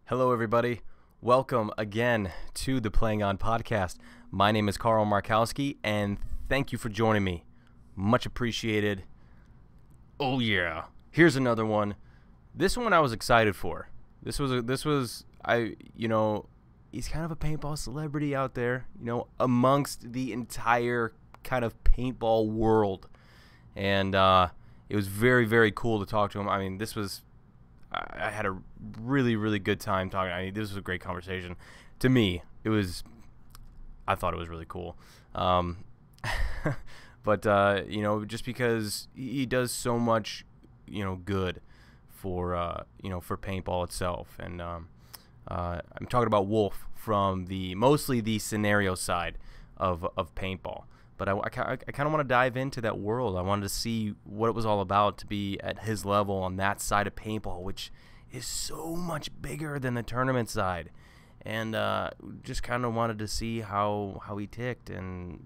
Hello, everybody. Welcome again to the Playing On podcast. My name is Markowski, and thank you for joining me. Much appreciated. Oh yeah, here's another one. This one I was excited for. He's kind of a paintball celebrity out there, amongst the entire kind of paintball world, and it was very, very cool to talk to him. I mean, I had a really, really good time talking. I mean, this was a great conversation. To me, I thought it was really cool. But just because he does so much, good for paintball itself. And I'm talking about Wolf from mostly the scenario side of paintball. But I kind of want to dive into that world. I wanted to see what it was all about to be at his level on that side of paintball, which is so much bigger than the tournament side. And just kind of wanted to see how he ticked and,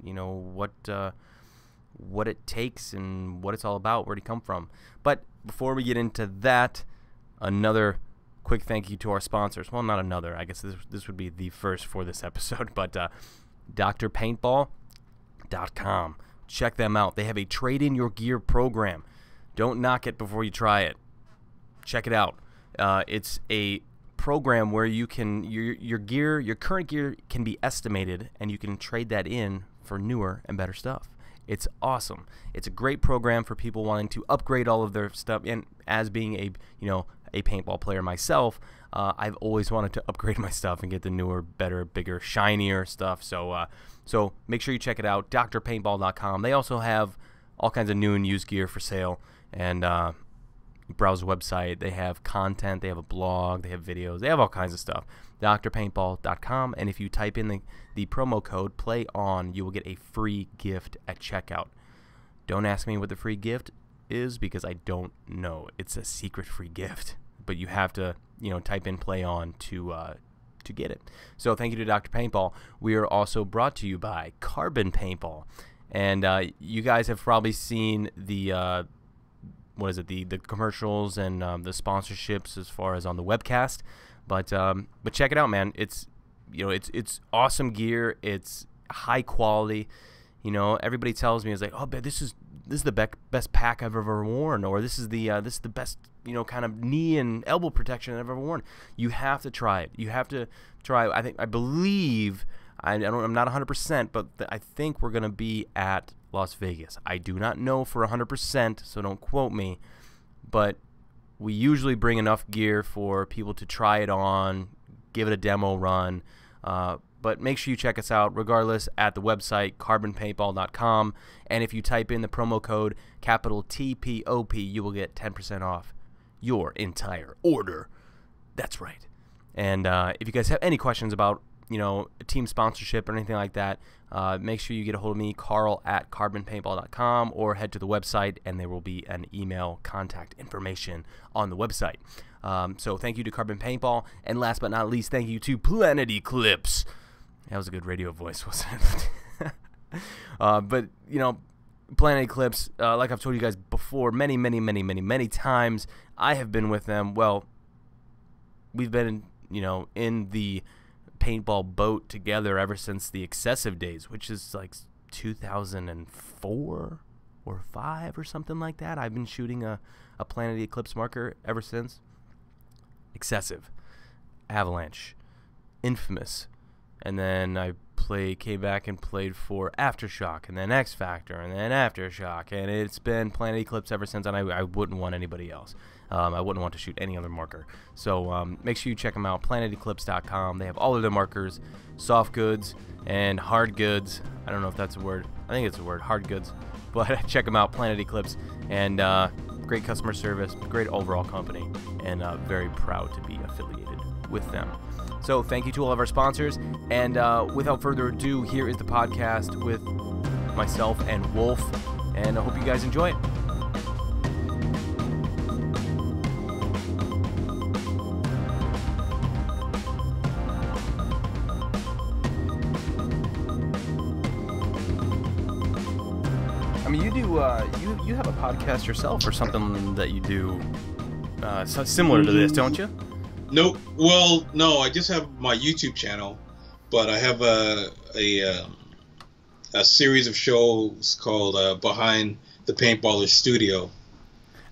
what it takes and what it's all about, where'd he come from. But before we get into that, another quick thank you to our sponsors. Well, not another. I guess this would be the first for this episode. But drpaintball.com. Check them out. They have a trade-in your gear program. Don't knock it before you try it. Check it out. It's a program where you can your current gear can be estimated, and you can trade that in for newer and better stuff. It's awesome. It's a great program for people wanting to upgrade all of their stuff. And as being a paintball player myself, I've always wanted to upgrade my stuff and get the newer, better, bigger, shinier stuff. So make sure you check it out, drpaintball.com. They also have all kinds of new and used gear for sale. And browse the website. They have content. They have a blog. They have videos. They have all kinds of stuff. drpaintball.com. And if you type in the promo code PLAYON, you will get a free gift at checkout. Don't ask me what the free gift is because I don't know. It's a secret free gift. But you have to, type in PLAYON to get it. So thank you to Dr. Paintball. We are also brought to you by Carbon Paintball. And you guys have probably seen the commercials and the sponsorships as far as on the webcast. But check it out, man. It's awesome gear. It's high quality. Everybody tells me, it's like, oh, man, this is the best pack I've ever worn, or this is the best kind of knee and elbow protection I've ever worn. You have to try it. You have to try. I believe I'm not 100%, but I think we're gonna be at Las Vegas. I do not know for 100%, so don't quote me. But we usually bring enough gear for people to try it on, give it a demo run. But make sure you check us out, regardless, at the website, carbonpaintball.com. And if you type in the promo code, capital TPOP, you will get 10% off your entire order. That's right. And if you guys have any questions about, team sponsorship or anything like that, make sure you get a hold of me, carl@carbonpaintball.com, or head to the website, and there will be an email contact information on the website. So thank you to Carbon Paintball, and last but not least, thank you to Planet Eclipse. That was a good radio voice, wasn't it? But, Planet Eclipse, like I've told you guys before many times, I have been with them. Well, we've been, in the paintball boat together ever since the Excessive days, which is like 2004 or 5 or something like that. I've been shooting a Planet Eclipse marker ever since. Excessive, Avalanche, Infamous, and then I came back and played for Aftershock, and then X Factor, and then Aftershock, and it's been Planet Eclipse ever since, and I wouldn't want anybody else. I wouldn't want to shoot any other marker. So make sure you check them out, planeteclipse.com. They have all of their markers, soft goods and hard goods. I don't know if that's a word. I think it's a word, hard goods. But check them out, Planet Eclipse, and great customer service, great overall company, and very proud to be affiliated with them. So thank you to all of our sponsors, and without further ado, here is the podcast with myself and Wolf, and I hope you guys enjoy it. I mean, you have a podcast yourself or something that you do similar to this, don't you? No, well, no, I just have my YouTube channel, but I have a series of shows called Behind the Paintballer's Studio.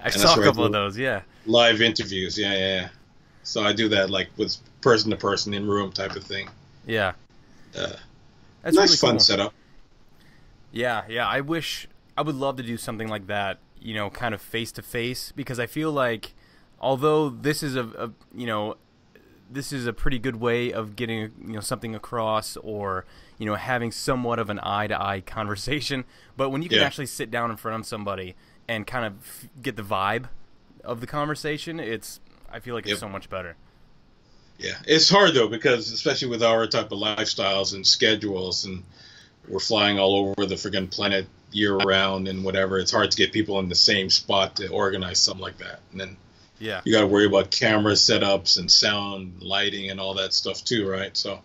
I saw a couple of those, yeah. Live interviews, yeah. So I do that like with person to person in room type of thing. Yeah. That's nice, really fun cool setup. Yeah. I would love to do something like that, you know, kind of face to face, because I feel like although this is this is a pretty good way of getting, you know, something across, or, you know, having somewhat of an eye-to-eye conversation, but when you can actually sit down in front of somebody and kind of get the vibe of the conversation, I feel like it's so much better. Yeah, it's hard though, because especially with our type of lifestyles and schedules, and we're flying all over the friggin' planet year round and whatever, it's hard to get people in the same spot to organize something like that. And then you got to worry about camera setups and sound, lighting, and all that stuff too, right? So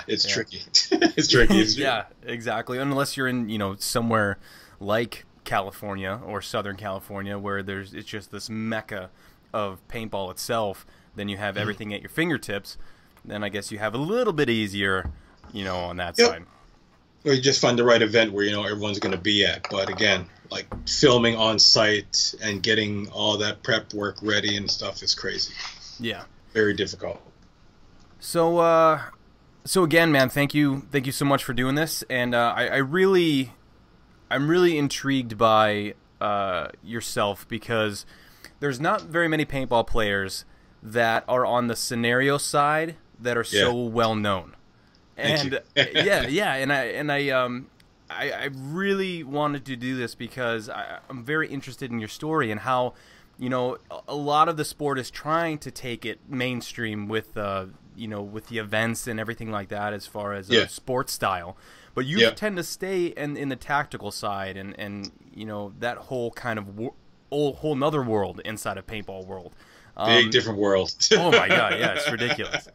it's tricky. It's tricky. Yeah, exactly. Unless you're in, you know, somewhere like California or Southern California, where it's just this mecca of paintball itself, then you have everything at your fingertips. Then I guess you have a little bit easier, you know, on that side. Or you just find the right event where, you know, everyone's going to be at. But again, like filming on site and getting all that prep work ready and stuff is crazy. Yeah. Very difficult. So again, man, thank you so much for doing this. And I'm really intrigued by yourself, because there's not very many paintball players that are on the scenario side that are so well known. And and I really wanted to do this because I'm very interested in your story and how, you know, a lot of the sport is trying to take it mainstream with you know, with the events and everything like that, as far as sports style. But you tend to stay in the tactical side and you know, that whole kind of whole nother world inside of paintball world. Big different world. Oh my god, yeah, it's ridiculous.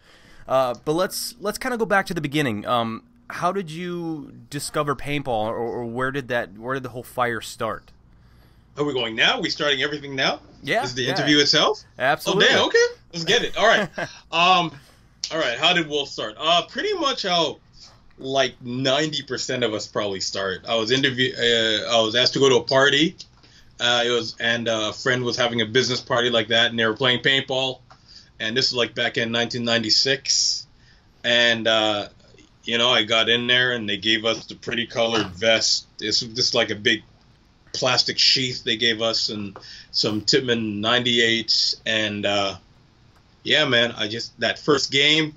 But let's kind of go back to the beginning. How did you discover paintball, or where did the whole fire start? Are we going now? Are we starting everything now? Yeah. Is the interview itself? Absolutely. Oh, damn, okay. Let's get it. All right. All right. How did Wolf start? Pretty much how like 90% of us probably start. I was asked to go to a party. A friend was having a business party like that, and they were playing paintball. And this was like back in 1996. And, you know, I got in there and they gave us the pretty colored vest. It's just like a big plastic sheath they gave us, and some Tippmann 98s. And, yeah, man, that first game,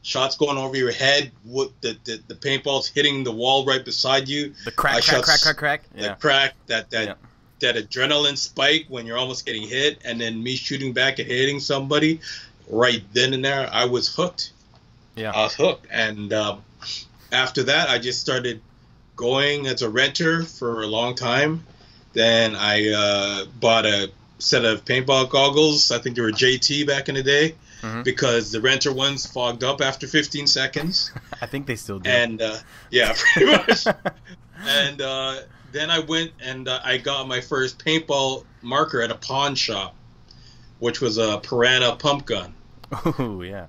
shots going over your head, the paintballs hitting the wall right beside you. The crack. The crack, that adrenaline spike when you're almost getting hit, and then me shooting back and hitting somebody right then and there. I was hooked. Yeah, I was hooked. And after that, I just started going as a renter for a long time. Then I bought a set of paintball goggles. I think they were JT back in the day, because the renter ones fogged up after 15 seconds. I think they still do. And yeah, pretty much. And then I went and I got my first paintball marker at a pawn shop, which was a Piranha pump gun. Oh, yeah.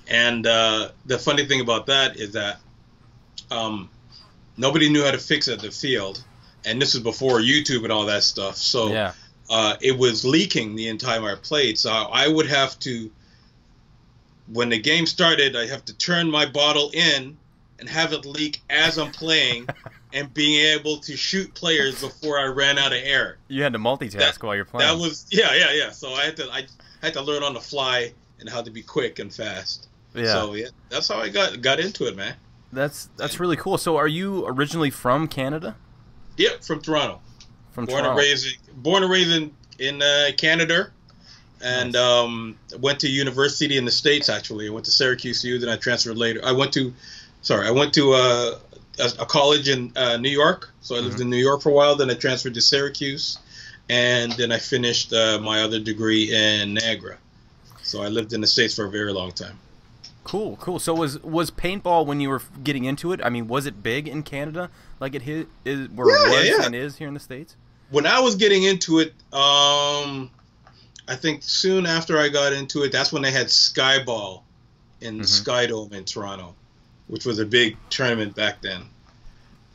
And the funny thing about that is that nobody knew how to fix it at the field. And this was before YouTube and all that stuff. So it was leaking the entire time I played. So I would have to, when the game started, I have to turn my bottle in and have it leak as I'm playing. And being able to shoot players before I ran out of air. You had to multitask while you're playing. That was yeah. So I had to learn on the fly and how to be quick and fast. Yeah. So yeah, that's how I got into it, man. That's really cool. So are you originally from Canada? Yep, from Toronto. Born and raised in Canada, and went to university in the States. Actually, I went to Syracuse U. Then I transferred later. I went to a college in New York, so I lived in New York for a while. Then I transferred to Syracuse, and then I finished my other degree in Niagara. So I lived in the States for a very long time. Cool. So was paintball, when you were getting into it, I mean, was it big in Canada like it is and is here in the States? When I was getting into it, I think soon after I got into it, that's when they had Skyball in the Skydome in Toronto, which was a big tournament back then.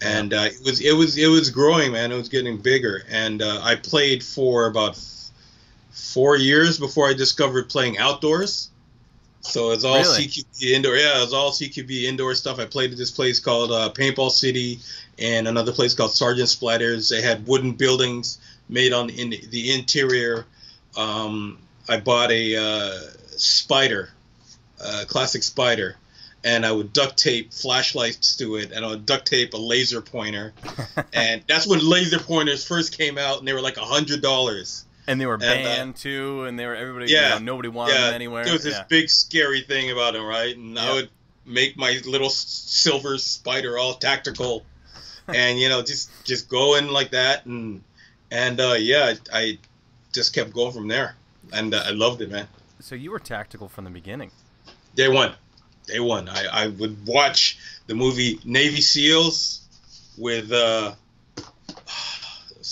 And it was growing, man. It was getting bigger, and I played for about 4 years before I discovered playing outdoors. So it's all Really? CQB indoor. Yeah, it was all CQB indoor stuff. I played at this place called Paintball City and another place called Sergeant Splatters. They had wooden buildings made in the interior. I bought a spider, classic spider, and I would duct tape flashlights to it, and I would duct tape a laser pointer. And that's when laser pointers first came out, and they were like $100. And they were banned too, and they were everybody. Yeah, nobody wanted them anywhere. There was this big scary thing about them, right? And I would make my little silver spider all tactical, and just go in like that, and I just kept going from there, and I loved it, man. So you were tactical from the beginning. Day one. I would watch the movie Navy SEALs with a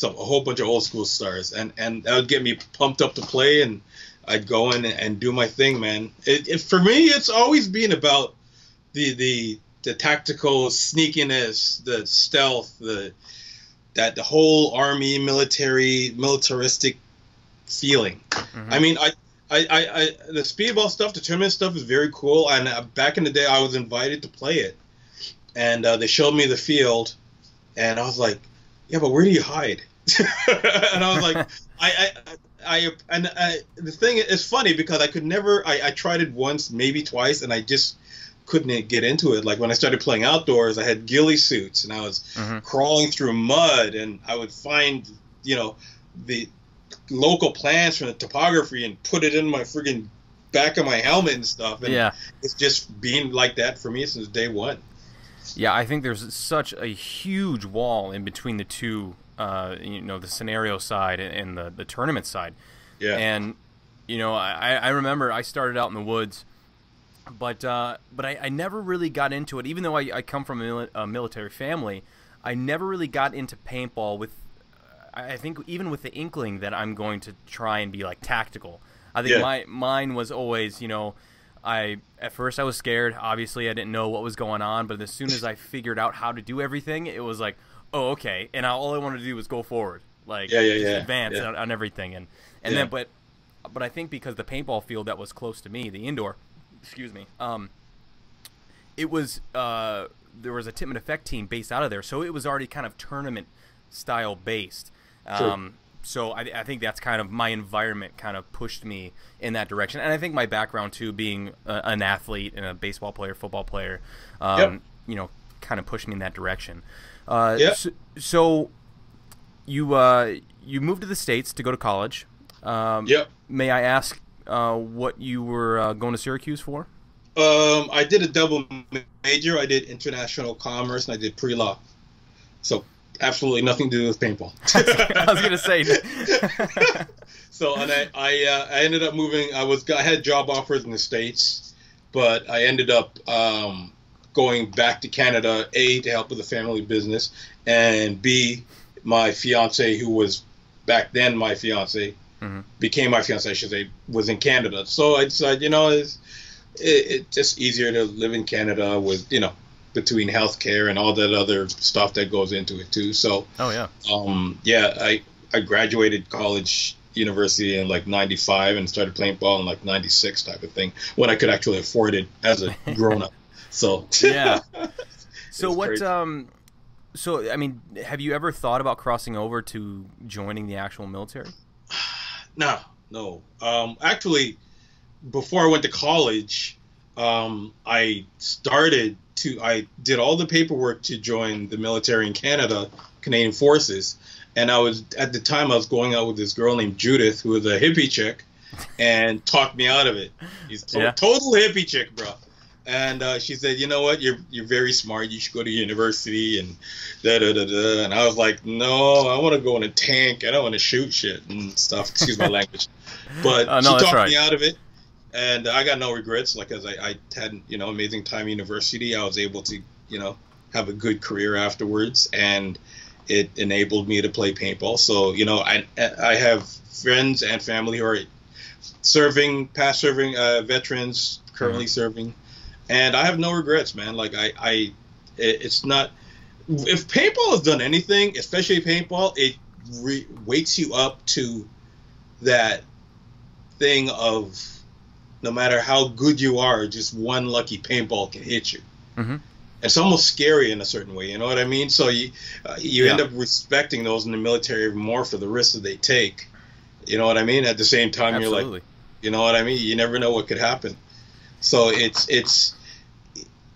whole bunch of old school stars, and that would get me pumped up to play, and I'd go in and do my thing, man. For me, it's always been about the tactical sneakiness, the stealth, the whole army militaristic feeling. I mean, I the speedball stuff, the tournament stuff is very cool. And back in the day, I was invited to play it, and they showed me the field, and I was like, yeah, but where do you hide? And I was like, the thing is funny because I could never. I tried it once, maybe twice, and I just couldn't get into it. Like when I started playing outdoors, I had ghillie suits, and I was crawling through mud, and I would find the local plants from the topography and put it in my friggin' back of my helmet and stuff. And it's just been like that for me since day one. Yeah, I think there's such a huge wall in between the two, the scenario side and the tournament side. Yeah. And, I remember I started out in the woods, but I never really got into it. Even though I come from a military family, I never really got into paintball with, I think even with the inkling that I'm going to try and be like tactical. I think mine was always, at first I was scared. Obviously, I didn't know what was going on, but as soon as I figured out how to do everything, it was like, oh, okay. And all I wanted to do was go forward, like advance on everything. And then, but I think because the paintball field that was close to me, the indoor, it was there was a Tip and Effect team based out of there, so it was already kind of tournament style based. So I think that's kind of my environment kind of pushed me in that direction. And I think my background, too, being an athlete and a baseball player, football player, kind of pushed me in that direction. So you moved to the States to go to college. May I ask what you were going to Syracuse for? I did a double major. I did international commerce, and I did pre-law. So absolutely nothing to do with paintball. I was gonna say. So, and I ended up moving. I had job offers in the States, but I ended up going back to Canada, A, to help with the family business, and B, my fiance, who was back then my fiance, became my fiance, I should say, was in Canada. So I decided, it's just easier to live in Canada with, between healthcare and all that other stuff that goes into it too. So, I graduated university in like 95 and started playing ball in like 96 type of thing when I could actually afford it as a grown up. So, So what, crazy. So, I mean, have you ever thought about crossing over to joining the actual military? No. Actually, before I went to college, I did all the paperwork to join the military in Canada, Canadian Forces. And at the time I was going out with this girl named Judith, who was a hippie chick, and talked me out of it. She's total hippie chick, bro. And she said, you know what, you're very smart. You should go to university and da-da-da-da. And I was like, no, I want to go in a tank. I don't want to shoot shit and stuff. Excuse my language. But she talked me out of it. And I got no regrets, like, as I had, amazing time at university. I was able to, have a good career afterwards, and it enabled me to play paintball. So, I have friends and family who are serving, past serving veterans, currently serving, and I have no regrets, man. Like it's not. If paintball has done anything, especially paintball, it wakes you up to that thing of no matter how good you are, just one lucky paintball can hit you. Mm-hmm. It's almost scary in a certain way, you know what I mean? So you end up respecting those in the military more for the risks that they take. You know what I mean? At the same time, Absolutely. You're like, you know what I mean? You never know what could happen. So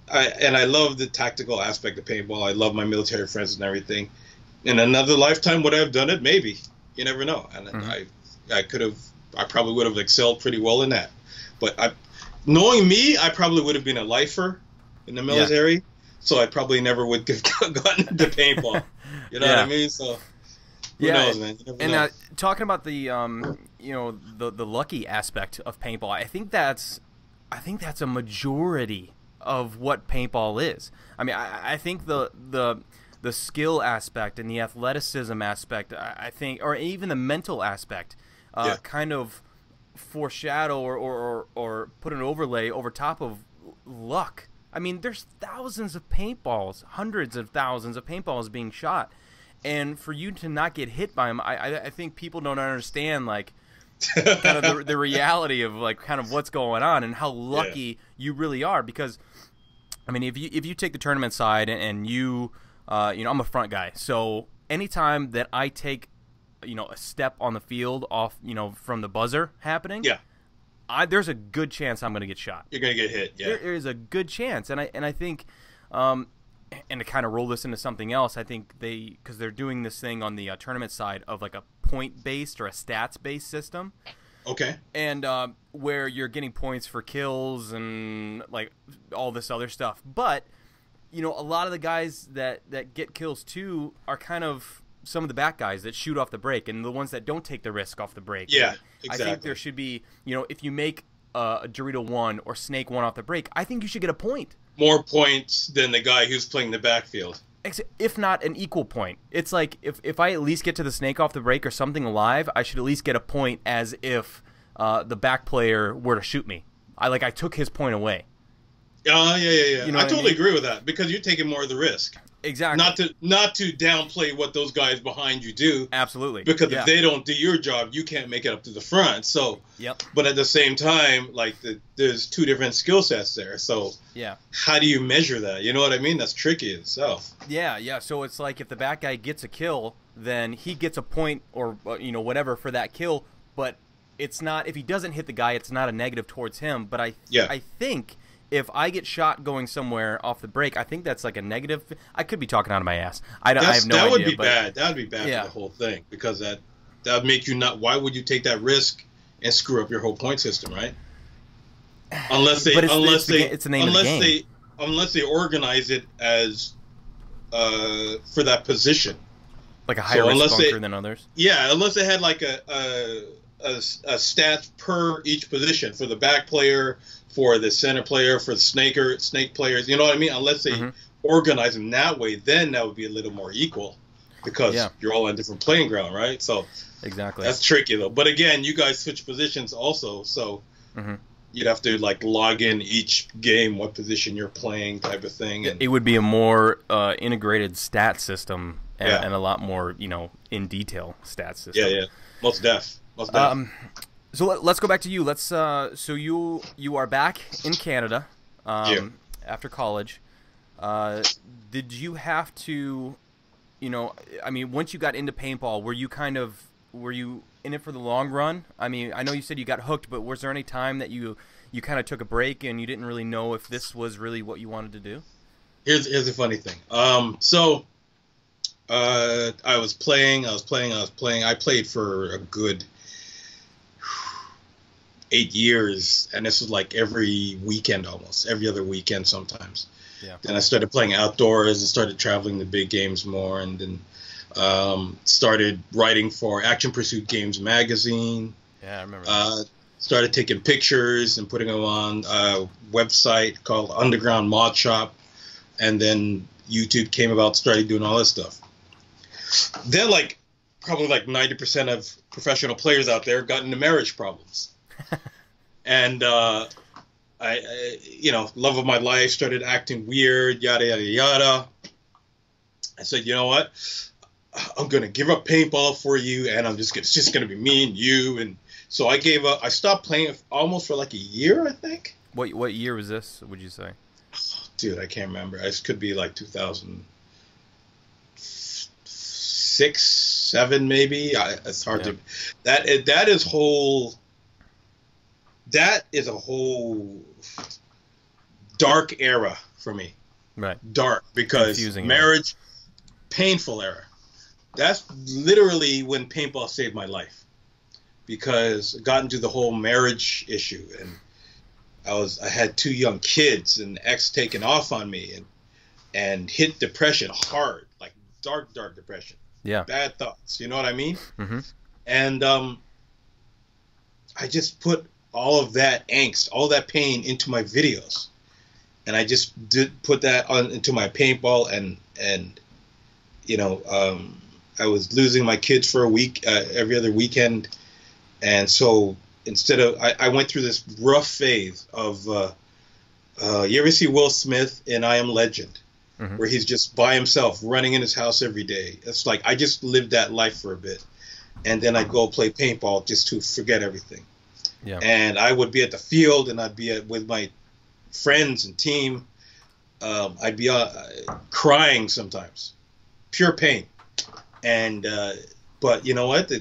I love the tactical aspect of paintball. I love my military friends and everything. In another lifetime, would I have done it? Maybe. You never know. And I probably would have excelled pretty well in that. But knowing me, I probably would have been a lifer in the military. Yeah. So I probably never would have gotten into paintball. You know what I mean? So who knows, man? You never know. Talking about the the lucky aspect of paintball, I think that's a majority of what paintball is. I mean, I think the skill aspect and the athleticism aspect, I think, or even the mental aspect, kind of foreshadow or put an overlay over top of luck. I mean, there's thousands of paintballs, hundreds of thousands of paintballs being shot, and for you to not get hit by them, I think people don't understand like kind of the reality of like kind of what's going on and how lucky you really are. Because I mean, if you take the tournament side and you I'm a front guy, so anytime that I take a step on the field off from the buzzer happening, there's a good chance I'm going to get shot. You're going to get hit. Yeah, there is a good chance, and I think, and to kind of roll this into something else, I think because they're doing this thing on the tournament side of like a point-based or a stats-based system. Okay. And where you're getting points for kills and like all this other stuff, but a lot of the guys that get kills too are kind of some of the back guys that shoot off the break and the ones that don't take the risk off the break. Yeah, exactly. I think there should be, if you make a Dorito 1 or Snake 1 off the break, I think you should get a point. More points than the guy who's playing the backfield. If not an equal point. It's like if I at least get to the Snake off the break or something alive, I should at least get a point as if the back player were to shoot me. I took his point away. Yeah. You know I totally agree with that because you're taking more of the risk. Exactly. Not to downplay what those guys behind you do. Absolutely. Because if they don't do your job, you can't make it up to the front. So. Yep. But at the same time, like there's two different skill sets there. So. Yeah. How do you measure that? You know what I mean? That's tricky itself. Yeah. So it's like if the back guy gets a kill, then he gets a point or whatever for that kill. But it's not, if he doesn't hit the guy, it's not a negative towards him. But I think if I get shot going somewhere off the break, I think that's like a negative. I could be talking out of my ass. I have no idea. That would be bad. That would be bad for the whole thing because that would make you not. Why would you take that risk and screw up your whole point system, right? Unless they organize it as for that position, like a higher risk bunker than others. Yeah, unless they had like a stat per each position for the back player, for the center player, for the snake players, you know what I mean? Unless they organize them that way, then that would be a little more equal because you're all on different playing ground, right? So exactly, that's tricky though. But again, you guys switch positions also, so you'd have to like log in each game what position you're playing, type of thing. And, it would be a more integrated stat system and a lot more in detail stat system. Yeah, most def. So let's go back to you. Let's so you are back in Canada after college. Did you have to, I mean, once you got into paintball, were you in it for the long run? I mean, I know you said you got hooked, but was there any time that you kind of took a break and you didn't really know if this was really what you wanted to do? Here's the funny thing. I was playing. I played for a good 8 years, and this was like every weekend, almost every other weekend sometimes. Yeah. Then I started playing outdoors and started traveling to big games more, and then started writing for Action Pursuit Games magazine. Yeah, I remember that. Started taking pictures and putting them on a website called Underground Mod Shop, and then YouTube came about, started doing all this stuff. Then probably 90% of professional players out there got into marriage problems. And you know, love of my life, started acting weird, yada yada yada. I said, you know what? I'm gonna give up paintball for you, and it's just gonna be me and you. And so I gave up. I stopped playing almost for like a year, I think. What year was this, would you say? Dude, I can't remember. It could be like 2006, 7 maybe. It's hard to. That is a whole dark era for me. Right. Dark, because confusing marriage, painful era. That's literally when paintball saved my life, because I got into the whole marriage issue, and I had 2 young kids, and the ex taken off on me, and hit depression hard, like dark depression. Yeah. Bad thoughts. You know what I mean? Mm-hmm. And I just put all of that angst, all that pain into my videos, and I just did put that into my paintball, and you know, I was losing my kids for a week, every other weekend, and so instead of I went through this rough phase of you ever see Will Smith in I Am Legend, mm-hmm. where he's just by himself running in his house every day. It's like I just lived that life for a bit, and then I'd go play paintball just to forget everything. Yeah. And I would be at the field, and I'd be with my friends and team. I'd be crying sometimes, pure pain. And but you know what?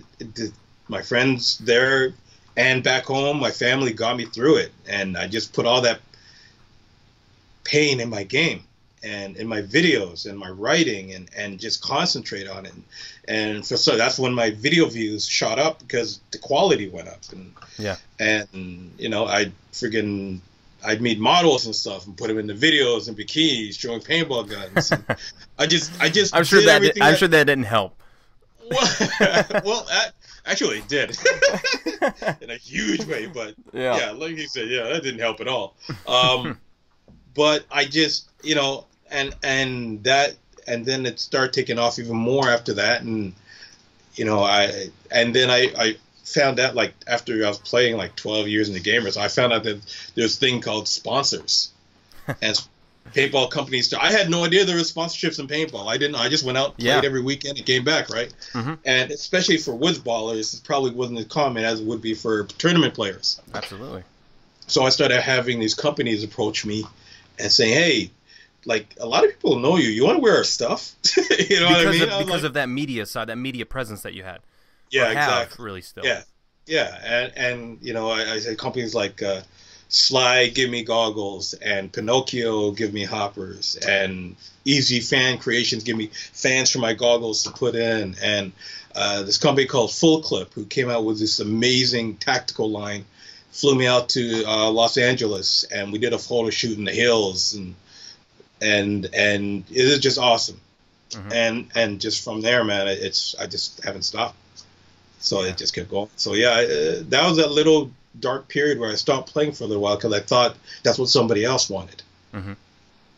My friends there and back home, my family got me through it, and I just put all that pain in my game and in my videos and my writing, and just concentrate on it. And so that's when my video views shot up, because the quality went up. And you know, I'd meet models and stuff and put them in the videos and bikinis showing paintball guns. And I just I'm sure that didn't help. Well, actually it did in a huge way, but yeah, like you said, that didn't help at all. But I just, you know, and then it started taking off even more after that, and you know, I found out, like, after I was playing like 12 years in the gamers, I found out that there's a thing called sponsors. And paintball companies, I had no idea there was sponsorships in paintball. I just went out, played every weekend, and came back, right? Mm-hmm. And especially for woods ballers, it probably wasn't as common as it would be for tournament players. Absolutely. So I started having these companies approach me and saying, hey, like, a lot of people know you. You want to wear our stuff? You know what I mean? Because of that media side, that media presence that you had. Yeah, exactly. Really still. Yeah. And you know, I say companies like Sly give me goggles, and Pinocchio give me hoppers, and Easy Fan Creations give me fans for my goggles to put in, and this company called Full Clip, who came out with this amazing tactical line, flew me out to Los Angeles, and we did a photo shoot in the hills, and it is just awesome. Mm-hmm. And just from there, man, I just haven't stopped. So it just kept going. So that was that little dark period where I stopped playing for a little while, because I thought that's what somebody else wanted. Mm-hmm.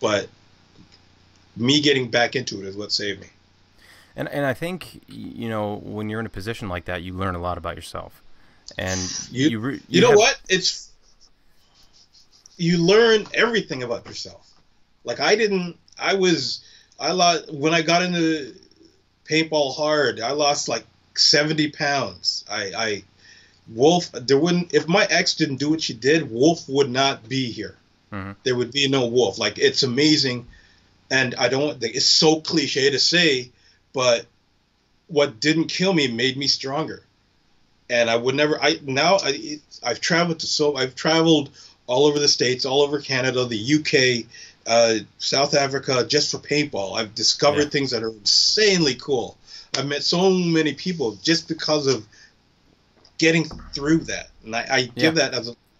But me getting back into it is what saved me. And I think, you know, when you're in a position like that, you learn a lot about yourself. And you know what? You learn everything about yourself. Like when I got into paintball hard, I lost like 70 pounds. Wolf, if my ex didn't do what she did, Wolf would not be here. Mm-hmm. There would be no Wolf. Like, it's amazing. And it's so cliche to say, but what didn't kill me made me stronger. And I would never, I've traveled all over the States, all over Canada, the UK, South Africa, just for paintball. I've discovered things that are insanely cool. I've met so many people just because of getting through that. And I give that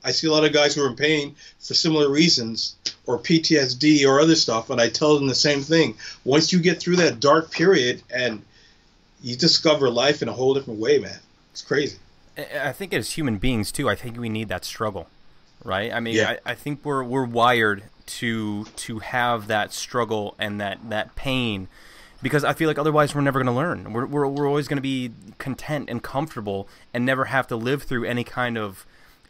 I see a lot of guys who are in pain for similar reasons, or PTSD or other stuff, and I tell them the same thing. Once you get through that dark period, and you discover life in a whole different way, man. It's crazy. I think as human beings, too, I think we need that struggle, right? I mean, I think we're wired to have that struggle and that pain, because I feel like otherwise we're never going to learn. We're always going to be content and comfortable and never have to live through any kind of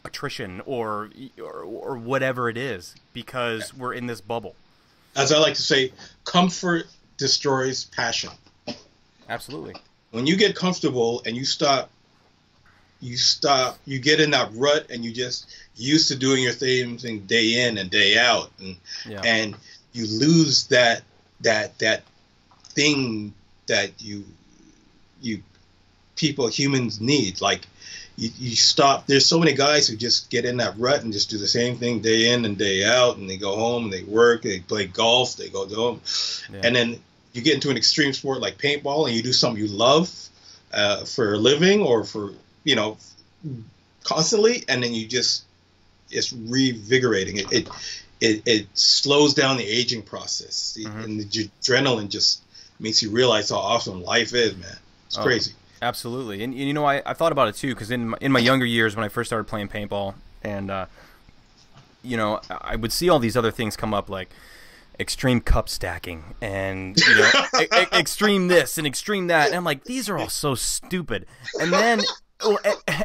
attrition or whatever it is, because we're in this bubble. As I like to say, comfort destroys passion. Absolutely. When you get comfortable and you get in that rut and you just used to doing your thing day in and day out, and you lose that thing that humans need. Like you stop. There's so many guys who just get in that rut and just do the same thing day in and day out, and they go home and they work, they play golf, they go home, and then you get into an extreme sport like paintball and you do something you love for a living or for constantly, and then it's revigorating. It slows down the aging process, and the adrenaline just makes you realize how awesome life is, man. It's crazy. Absolutely. And I thought about it too, because in my younger years when I first started playing paintball, and I would see all these other things come up, like extreme cup stacking and extreme this and extreme that, and I'm like, these are all so stupid. And then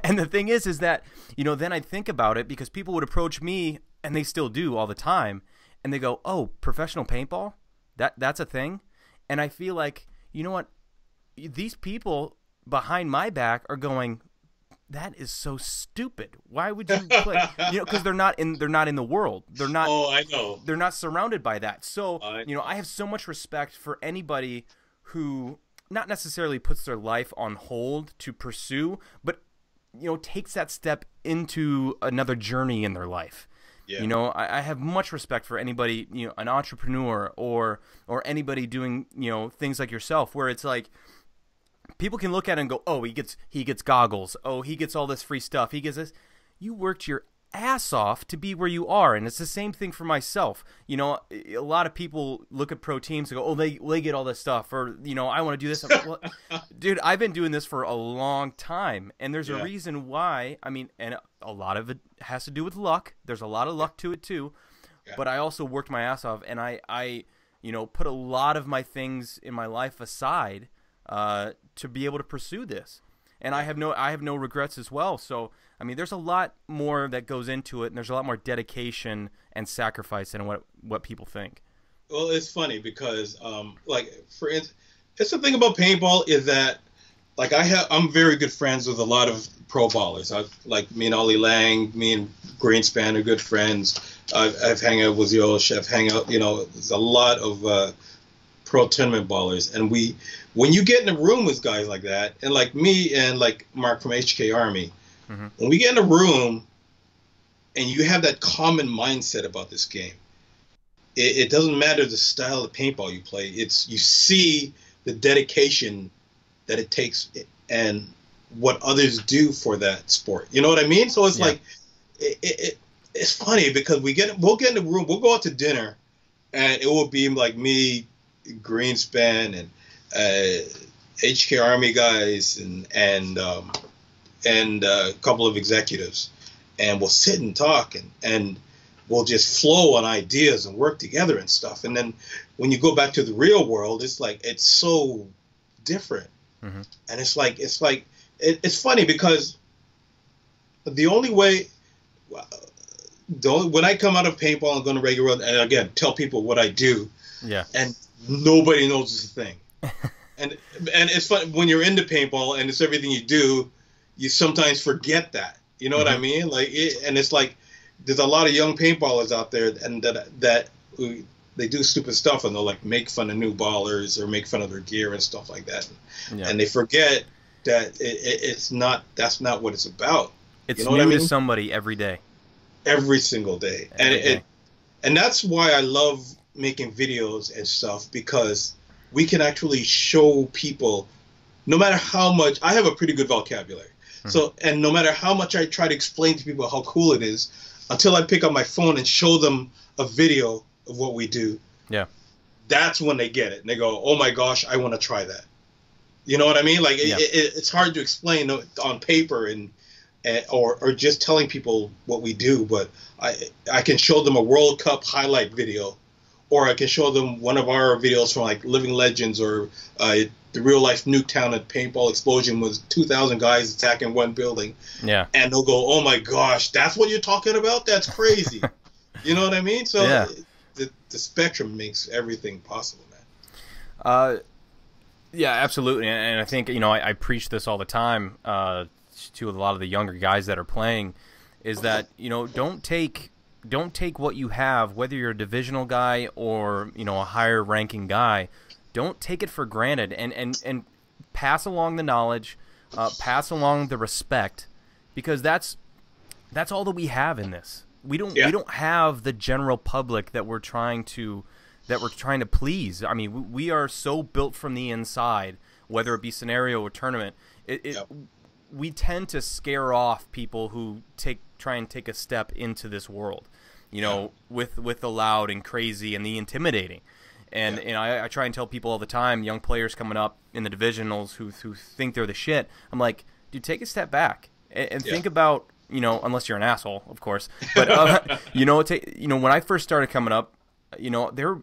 and the thing is that then I'd think about it, because people would approach me, and they still do all the time, and they go, oh, professional paintball, that's a thing. And I feel like, you know what, these people behind my back are going, that is so stupid. Why would you play? Because they're not in the world. They're not. Oh, I know. They're not surrounded by that. So I have so much respect for anybody who not necessarily puts their life on hold to pursue, but takes that step into another journey in their life. Yeah. I have much respect for anybody, an entrepreneur or anybody doing things like yourself, where it's like, people can look at it and go, oh, he gets goggles. Oh, he gets all this free stuff. He gets this. You worked your ass off to be where you are, and it's the same thing for myself. A lot of people look at pro teams and go, oh, they get all this stuff, or I want to do this. Well, dude, I've been doing this for a long time, and there's a reason why. I mean, and a lot of it has to do with luck. There's a lot of luck to it too, but I also worked my ass off, and I put a lot of my things in my life aside to be able to pursue this, and I have no regrets as well. So I mean, there's a lot more that goes into it, and there's a lot more dedication and sacrifice than what people think. Well, it's funny because for instance, it's the thing about paintball is that I'm very good friends with a lot of pro ballers. Me and Ollie Lang, me and Greenspan are good friends. I've hung out with Yosh. I've hung out. There's a lot of pro tournament ballers, and when you get in a room with guys like that, and like me and like Mark from HK Army, when we get in a room and you have that common mindset about this game, it doesn't matter the style of paintball you play. You see the dedication that it takes and what others do for that sport. You know what I mean? So it's like it's funny because we'll get in the room, we'll go out to dinner, and it will be like me, Greenspan, and HK Army guys, and a couple of executives, and we'll sit and talk, and we'll just flow on ideas and work together and stuff. And then when you go back to the real world, it's like it's so different, and it's funny because the only way. When I come out of paintball and go to regular world, and again tell people what I do, and nobody knows it's a thing. and it's fun when you're into paintball and it's everything you do, you sometimes forget that. You know what I mean? And it's like there's a lot of young paintballers out there, and that they do stupid stuff, and they'll like make fun of new ballers or make fun of their gear and stuff like that, and they forget that that's not what it's about. It's new to somebody every day. Every single day. And that's why I love making videos and stuff, because we can actually show people, no matter how much I have a pretty good vocabulary. So, and no matter how much I try to explain to people how cool it is, until I pick up my phone and show them a video of what we do. Yeah. That's when they get it. And they go, "Oh my gosh, I want to try that." You know what I mean? Like it's hard to explain on paper or just telling people what we do, but I can show them a World Cup highlight video, or I can show them one of our videos from like Living Legends or the real life Nuketown and paintball explosion was 2,000 guys attacking one building. Yeah. And they'll go, oh my gosh, that's what you're talking about? That's crazy. You know what I mean? So yeah. The spectrum makes everything possible, man. Yeah, absolutely. And I think, I preach this all the time to a lot of the younger guys that are playing, is that, don't take what you have, whether you're a divisional guy or, a higher ranking guy. Don't take it for granted, and pass along the knowledge, pass along the respect, because that's all that we have in this. We don't have the general public that we're trying to please. I mean, we are so built from the inside, whether it be scenario or tournament. We tend to scare off people who try and take a step into this world, with the loud and crazy and the intimidating. And I try and tell people all the time, young players coming up in the divisionals who think they're the shit, I'm like, dude, take a step back and think about, unless you're an asshole, of course. But when I first started coming up, there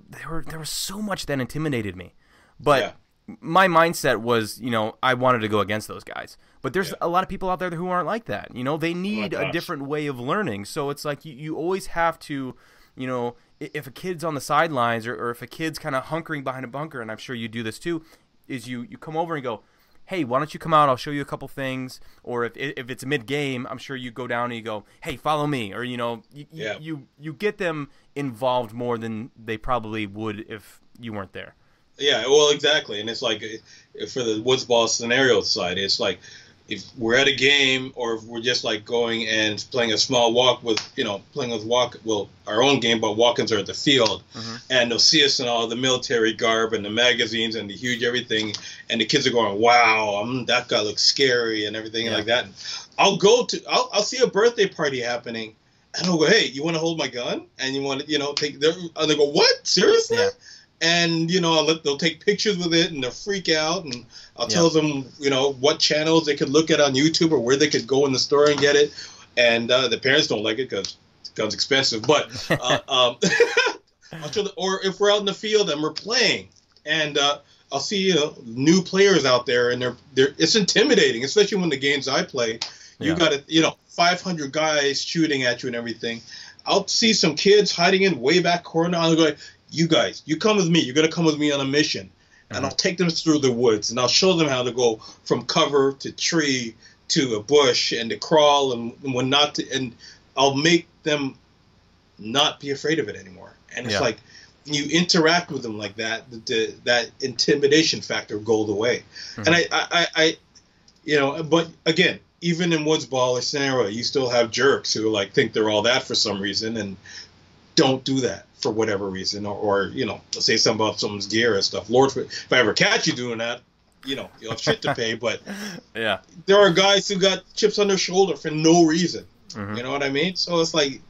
was so much that intimidated me. But my mindset was, I wanted to go against those guys. But there's a lot of people out there who aren't like that. They need a different way of learning. So it's like you always have to, if a kid's on the sidelines or if a kid's kind of hunkering behind a bunker, and I'm sure you do this too, is you come over and go, hey, why don't you come out? I'll show you a couple things. Or if it's mid-game, I'm sure you go down and you go, hey, follow me. Or, you get them involved more than they probably would if you weren't there. Yeah, well, exactly. And it's like, for the woods ball scenario side, it's like, if we're at a game or if we're just like going and playing a small walk with, our own game, but walk-ins are at the field, and they'll see us in all the military garb and the magazines and the huge everything, and the kids are going, wow, that guy looks scary and everything like that. And I'll see a birthday party happening, and I'll go, hey, you want to hold my gun? And you want to, take their, and they go, what? Seriously? Yeah. And, they'll take pictures with it and they'll freak out, and I'll tell them, what channels they could look at on YouTube or where they could go in the store and get it. And the parents don't like it because the gun's expensive. But I'll show them, or if we're out in the field and we're playing, and I'll see new players out there, and it's intimidating, especially when the games I play, you got 500 guys shooting at you and everything. I'll see some kids hiding in way back corner. I'll go, you guys, you come with me. You're going to come with me on a mission. And I'll take them through the woods, and I'll show them how to go from cover to tree to a bush and to crawl and when not to, and I'll make them not be afraid of it anymore. And it's like, when you interact with them like that, that intimidation factor goes away. And I but again, even in woods ball or scenario, you still have jerks who think they're all that for some reason and don't do that for whatever reason, or say something about someone's gear and stuff. Lord, if I ever catch you doing that, you'll have shit to pay. But there are guys who got chips on their shoulder for no reason. You know what I mean? So it's like,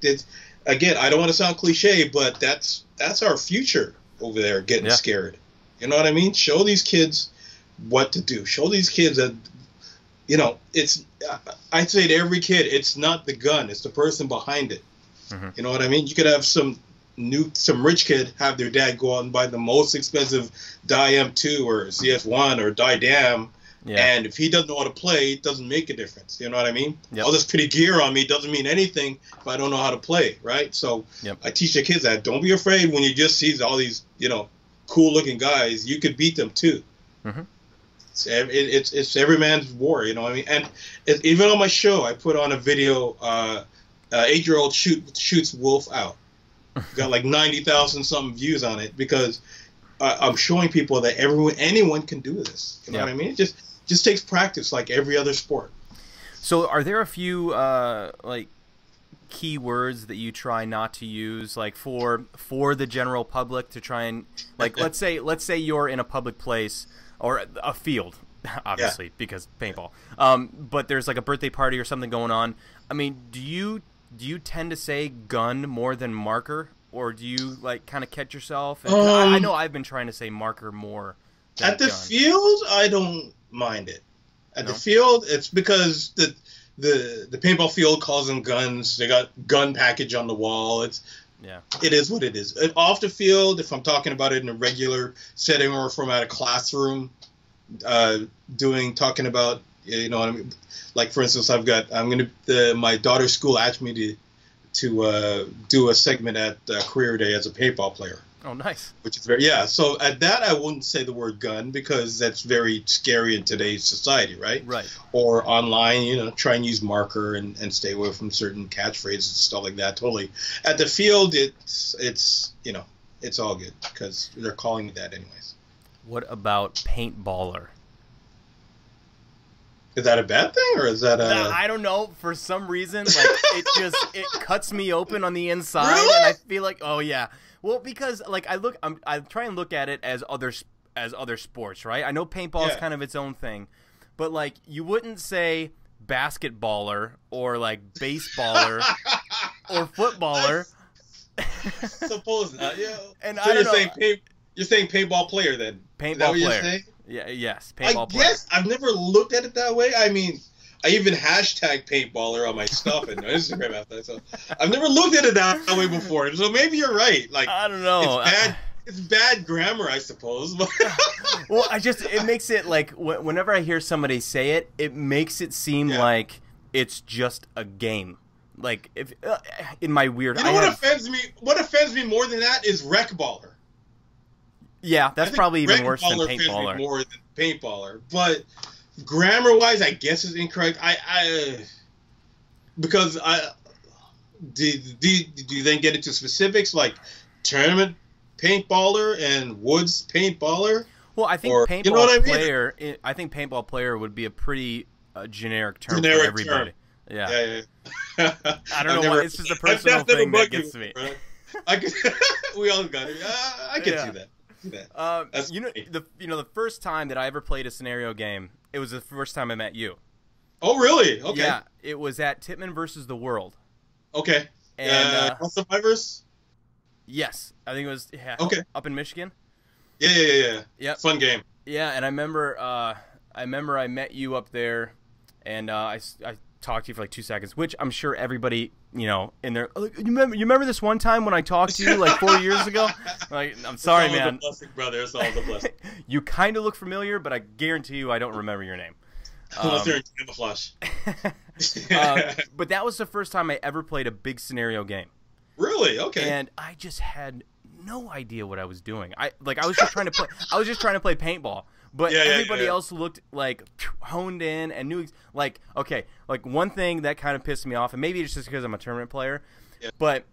again, I don't want to sound cliche, but that's our future over there, getting scared. You know what I mean? Show these kids what to do. Show these kids that, it's, I'd say to every kid, it's not the gun, it's the person behind it. You know what I mean? You could have some rich kid have their dad go out and buy the most expensive Die M2 or CS1 or Die Dam, and if he doesn't know how to play, it doesn't make a difference. You know what I mean? All this pretty gear on me doesn't mean anything if I don't know how to play, right? So I teach the kids that. Don't be afraid when you just see all these, cool-looking guys. You could beat them too. It's every man's war, you know what I mean? And even on my show, I put on a video, 8-year-old shoots wolf out. Got 90,000 something views on it because I'm showing people that anyone can do this. You know what I mean? It just takes practice, like every other sport. So, are there a few key words that you try not to use, for the general public to try and let's say you're in a public place or a field, obviously because paintball. But there's a birthday party or something going on. I mean, do you tend to say gun more than marker, or do you kind of catch yourself? I know I've been trying to say marker more than at the gun. field. I don't mind it. At the field, it's because the paintball field calls them guns. They got gun package on the wall. It is what it is. Off the field, if I'm talking about it in a regular setting or if I'm at a classroom, talking about, I mean, like for instance, my daughter's school asked me to do a segment at Career Day as a paintball player. Oh, nice. Which is very, yeah. So at that, I wouldn't say the word gun because that's very scary in today's society, right? Right. Or online, try and use marker and stay away from certain catchphrases and stuff like that. Totally. At the field, it's all good because they're calling it that anyways. What about paintballer? Is that a bad thing or is that a? I don't know. For some reason, like it cuts me open on the inside, Really? and I feel like, oh yeah. Well, because like I try and look at it as other sports, right? I know paintball is kind of its own thing, but like you wouldn't say basketballer or like baseballer or footballer. Suppose not. Yeah. And so I don't know. You're saying paintball player then? Paintball is that what player. You're saying? Yeah. Yes. Paintball player. Yes. I've never looked at it that way. I mean, I even hashtag paintballer on my stuff and Instagram after that. So I've never looked at it that way before. So maybe you're right. Like I don't know. It's bad grammar, I suppose. Well, it makes it like whenever I hear somebody say it, it makes it seem like it's just a game. Like if in my weird, what offends me? What offends me more than that is rec baller. Yeah, that's probably even worse than paintballer. More than paintballer, but grammar-wise, I guess is incorrect. Do you then get into specifics like tournament paintballer and woods paintballer? Well, I think paintball player. I think paintball player would be a pretty generic term for everybody. Yeah. I don't know why. It's just a personal thing that gets to me. We all got it. I can see that. The first time that I ever played a scenario game, it was the first time I met you. Oh, really? Okay. Yeah, it was at Tippmann versus the World. Okay. And Survivors? Yes, I think it was up in Michigan. Yeah. Yep. Fun game. Yeah, and I remember I met you up there, and I talked to you for like 2 seconds, which I'm sure everybody, in there, like, you remember this one time when I talked to you like 4 years ago? Like, I'm sorry, man. It's blessing, brother. It's always a blessing. You kind of look familiar, but I guarantee you I don't remember your name. Unless you're in camouflage. But that was the first time I ever played a big scenario game. Really? Okay. And I just had no idea what I was doing. I was just trying to play paintball. But everybody else looked like honed in and knew like one thing that kind of pissed me off, and maybe it's just because I'm a tournament player, but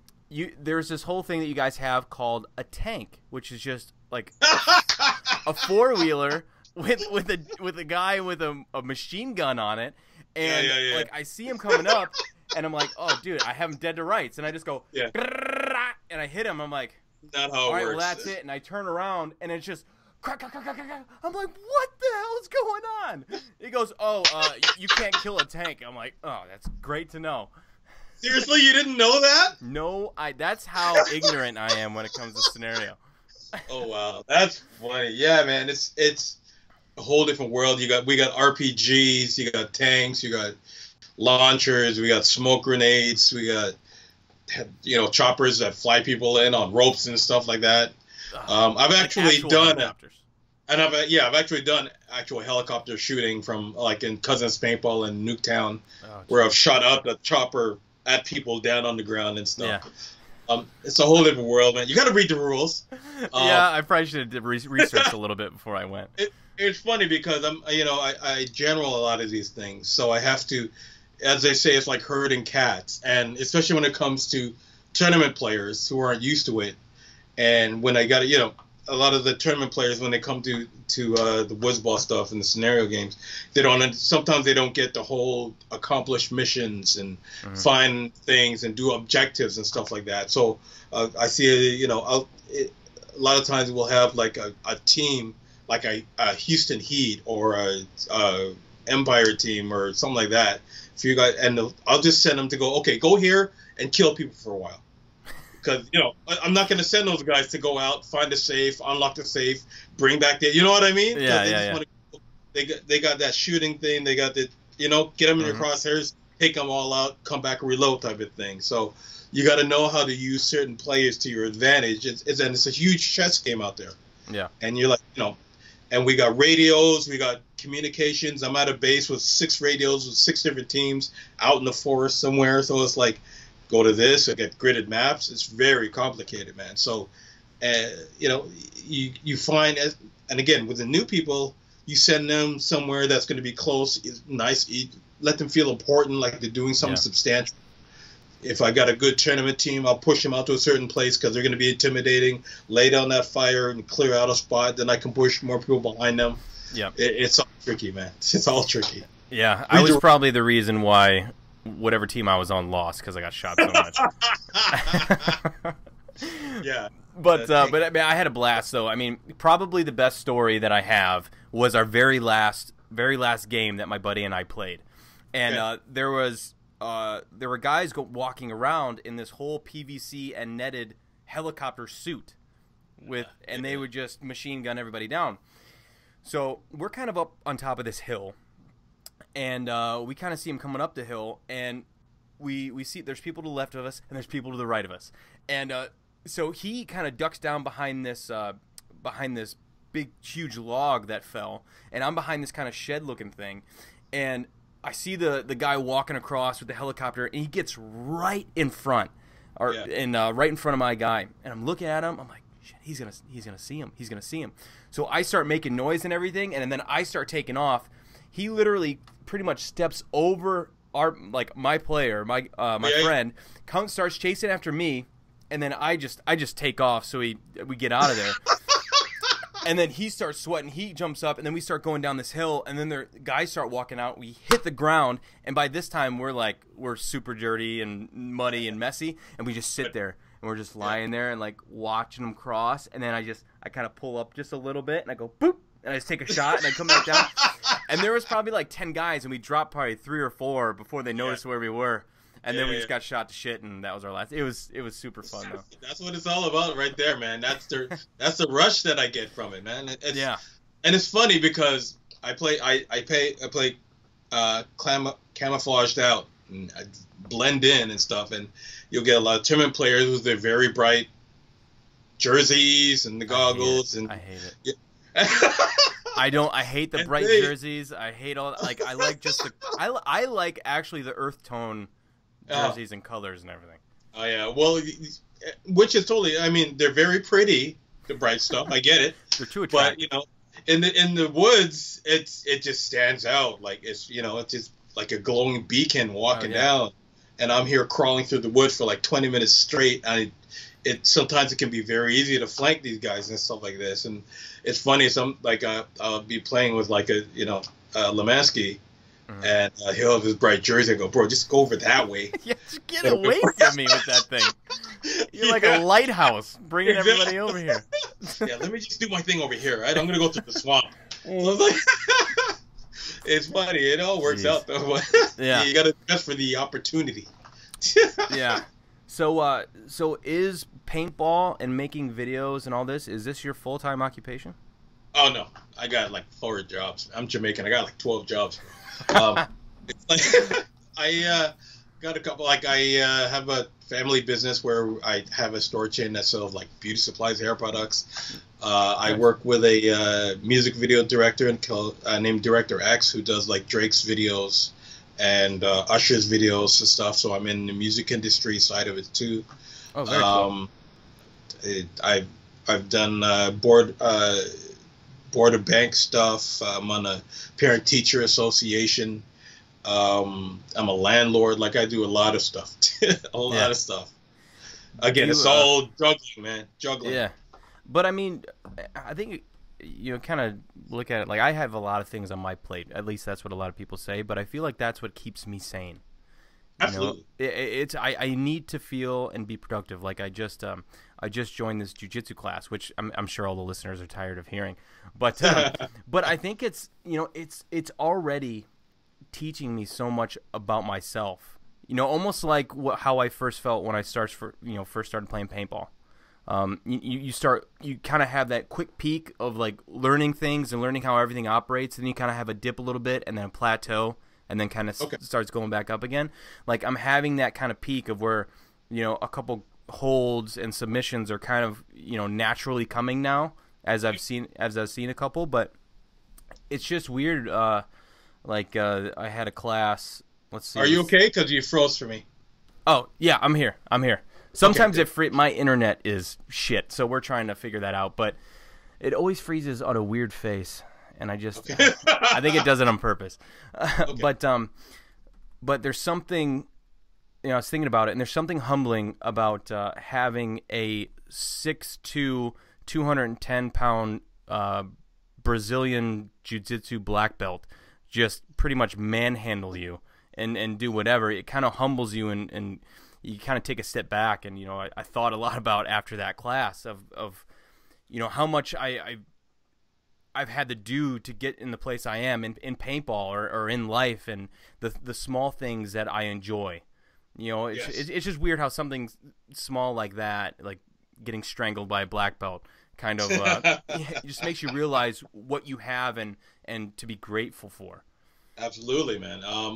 there's this whole thing that you guys have called a tank, which is just like a four-wheeler with a guy with a machine gun on it, and like I see him coming up, and I'm like, oh dude, I have him dead to rights, and I just go and I hit him. I'm like, not how it works. Well, that's it, and I turn around and it's just. I'm like, what the hell is going on? He goes, you can't kill a tank. I'm like, oh, that's great to know. Seriously, you didn't know that? No, that's how ignorant I am when it comes to scenario. Oh wow, that's funny. Yeah, man, it's a whole different world. We got RPGs, you got tanks, you got launchers, we got smoke grenades, we got choppers that fly people in on ropes and stuff like that. I've actually done I've actually done actual helicopter shooting from like in Cousins Paintball in Nuketown, where I've shot up a chopper at people down on the ground and stuff. Yeah. It's a whole different world, man. You got to read the rules. I probably should have researched a little bit before I went. It's funny because I general a lot of these things, so I have to, as they say, it's like herding cats, and especially when it comes to tournament players who aren't used to it. And when I got a lot of the tournament players, when they come to the Wizzball stuff and the scenario games, sometimes they don't get the whole accomplish missions and find things and do objectives and stuff like that. So I see, a lot of times we'll have like a team, like a Houston Heat or a Empire team or something like that. For you guys, and I'll just send them to go here and kill people for a while. Because, I'm not going to send those guys to go out, find a safe, unlock the safe, bring back the, you know what I mean? Yeah. They got that shooting thing. They got the, get them in your crosshairs, take them all out, come back, reload type of thing. So you got to know how to use certain players to your advantage. It's a huge chess game out there. Yeah. And you're like, and we got radios, we got communications. I'm at a base with 6 radios with 6 different teams out in the forest somewhere. So it's like, go to this, I get gridded maps. It's very complicated, man. So, you know, you find, and again, with the new people, you send them somewhere that's going to be close, nice, let them feel important, like they're doing something substantial. If I got a good tournament team, I'll push them out to a certain place because they're going to be intimidating. Lay down that fire and clear out a spot. Then I can push more people behind them. Yeah, it's all tricky, man. It's all tricky. Yeah, I was probably the reason why whatever team I was on lost, because I got shot so much. Yeah. But I mean, I had a blast, though. I mean, probably the best story that I have was our very last game that my buddy and I played. And there were guys walking around in this whole PVC and netted helicopter suit and they would just machine gun everybody down. So we're kind of up on top of this hill, and we kind of see them coming up the hill, and we see there's people to the left of us and there's people to the right of us. And so he kind of ducks down behind this big, huge log that fell, and I'm behind this kind of shed-looking thing, and I see the guy walking across with the helicopter, and he gets right in front, right in front of my guy, and I'm looking at him. I'm like, shit, he's gonna see him. He's gonna see him. So I start making noise and everything, and then I start taking off. He literally pretty much steps over my player, my friend, starts chasing after me, and then I just take off. So we get out of there. And then he starts sweating. He jumps up, and then we start going down this hill. And then the guys start walking out. We hit the ground, and by this time we're super dirty and muddy and messy, and we just sit there and we're just lying there and like watching them cross. And then I kind of pull up just a little bit, and I go boop, and I just take a shot, and I come back down. And there was probably like 10 guys, and we dropped probably 3 or 4 before they noticed where we were. And then we just got shot to shit, and that was our last. It was super fun though. That's what it's all about, right there, man. That's the rush that I get from it, man. And it's funny because I play camouflaged out and I blend in and stuff, and you'll get a lot of tournament players with their very bright jerseys and the goggles. I hate it. I hate the bright jerseys. I hate all. Like I like just I like actually the earth tone jerseys and colors and everything. Oh yeah, well, which is totally. I mean, they're very pretty, the bright stuff. I get it. They're too attractive. But in the woods, it just stands out. Like it's just like a glowing beacon walking down, and I'm here crawling through the woods for like 20 minutes straight. Sometimes it can be very easy to flank these guys and stuff like this. And it's funny. I'll be playing with Lemansky. And he'll have his bright jersey. I go, bro, just go over that way. Just get away from me with that thing. You're like a lighthouse bringing everybody over here. Let me just do my thing over here, right? I'm going to go through the swamp. It's funny. It all works out, though. You got to just for the opportunity. Yeah. So is paintball and making videos and all this, is this your full-time occupation? Oh, no. I got like 4 jobs. I'm Jamaican. I got like 12 jobs. It's like I got a couple. Like I have a family business where I have a store chain that sells like beauty supplies, hair products. I work with a music video director named Director X, who does like Drake's videos and Usher's videos and stuff. So I'm in the music industry side of it too. Oh, very cool. I've done board of bank stuff. I'm on a parent-teacher association. I'm a landlord. Like I do a lot of stuff. A lot of stuff. Again, it's all juggling, man. Juggling. Yeah. But I mean, I think kind of look at it like I have a lot of things on my plate. At least that's what a lot of people say. But I feel like that's what keeps me sane. Absolutely. I need to feel and be productive. Like I just joined this jiu-jitsu class, which I'm sure all the listeners are tired of hearing, but I think it's it's already teaching me so much about myself. Almost like how I first felt when I first started playing paintball. You kind of have that quick peak of like learning things and learning how everything operates, and then you kind of have a dip a little bit and then a plateau. And then kind of starts going back up again. Like I'm having that kind of peak of where, a couple holds and submissions are kind of, naturally coming now. as I've seen a couple, but it's just weird. I had a class. Let's see. Are you okay? Because you froze for me. Oh yeah, I'm here. Sometimes Okay. my internet is shit, so we're trying to figure that out. But it always freezes on a weird face, and I just Okay. I think it does it on purpose. Okay. But there's something, I was thinking about it, and there's something humbling about having a 6'2", 210-pound Brazilian jiu-jitsu black belt just pretty much manhandle you and do whatever. It kind of humbles you, and you kind of take a step back. And I thought a lot about after that class of how much I've had to do to get in the place I am in paintball or in life, and the small things that I enjoy. Yes. It's just weird how something small like that, like getting strangled by a black belt, kind of it just makes you realize what you have and to be grateful for. Absolutely, man. Some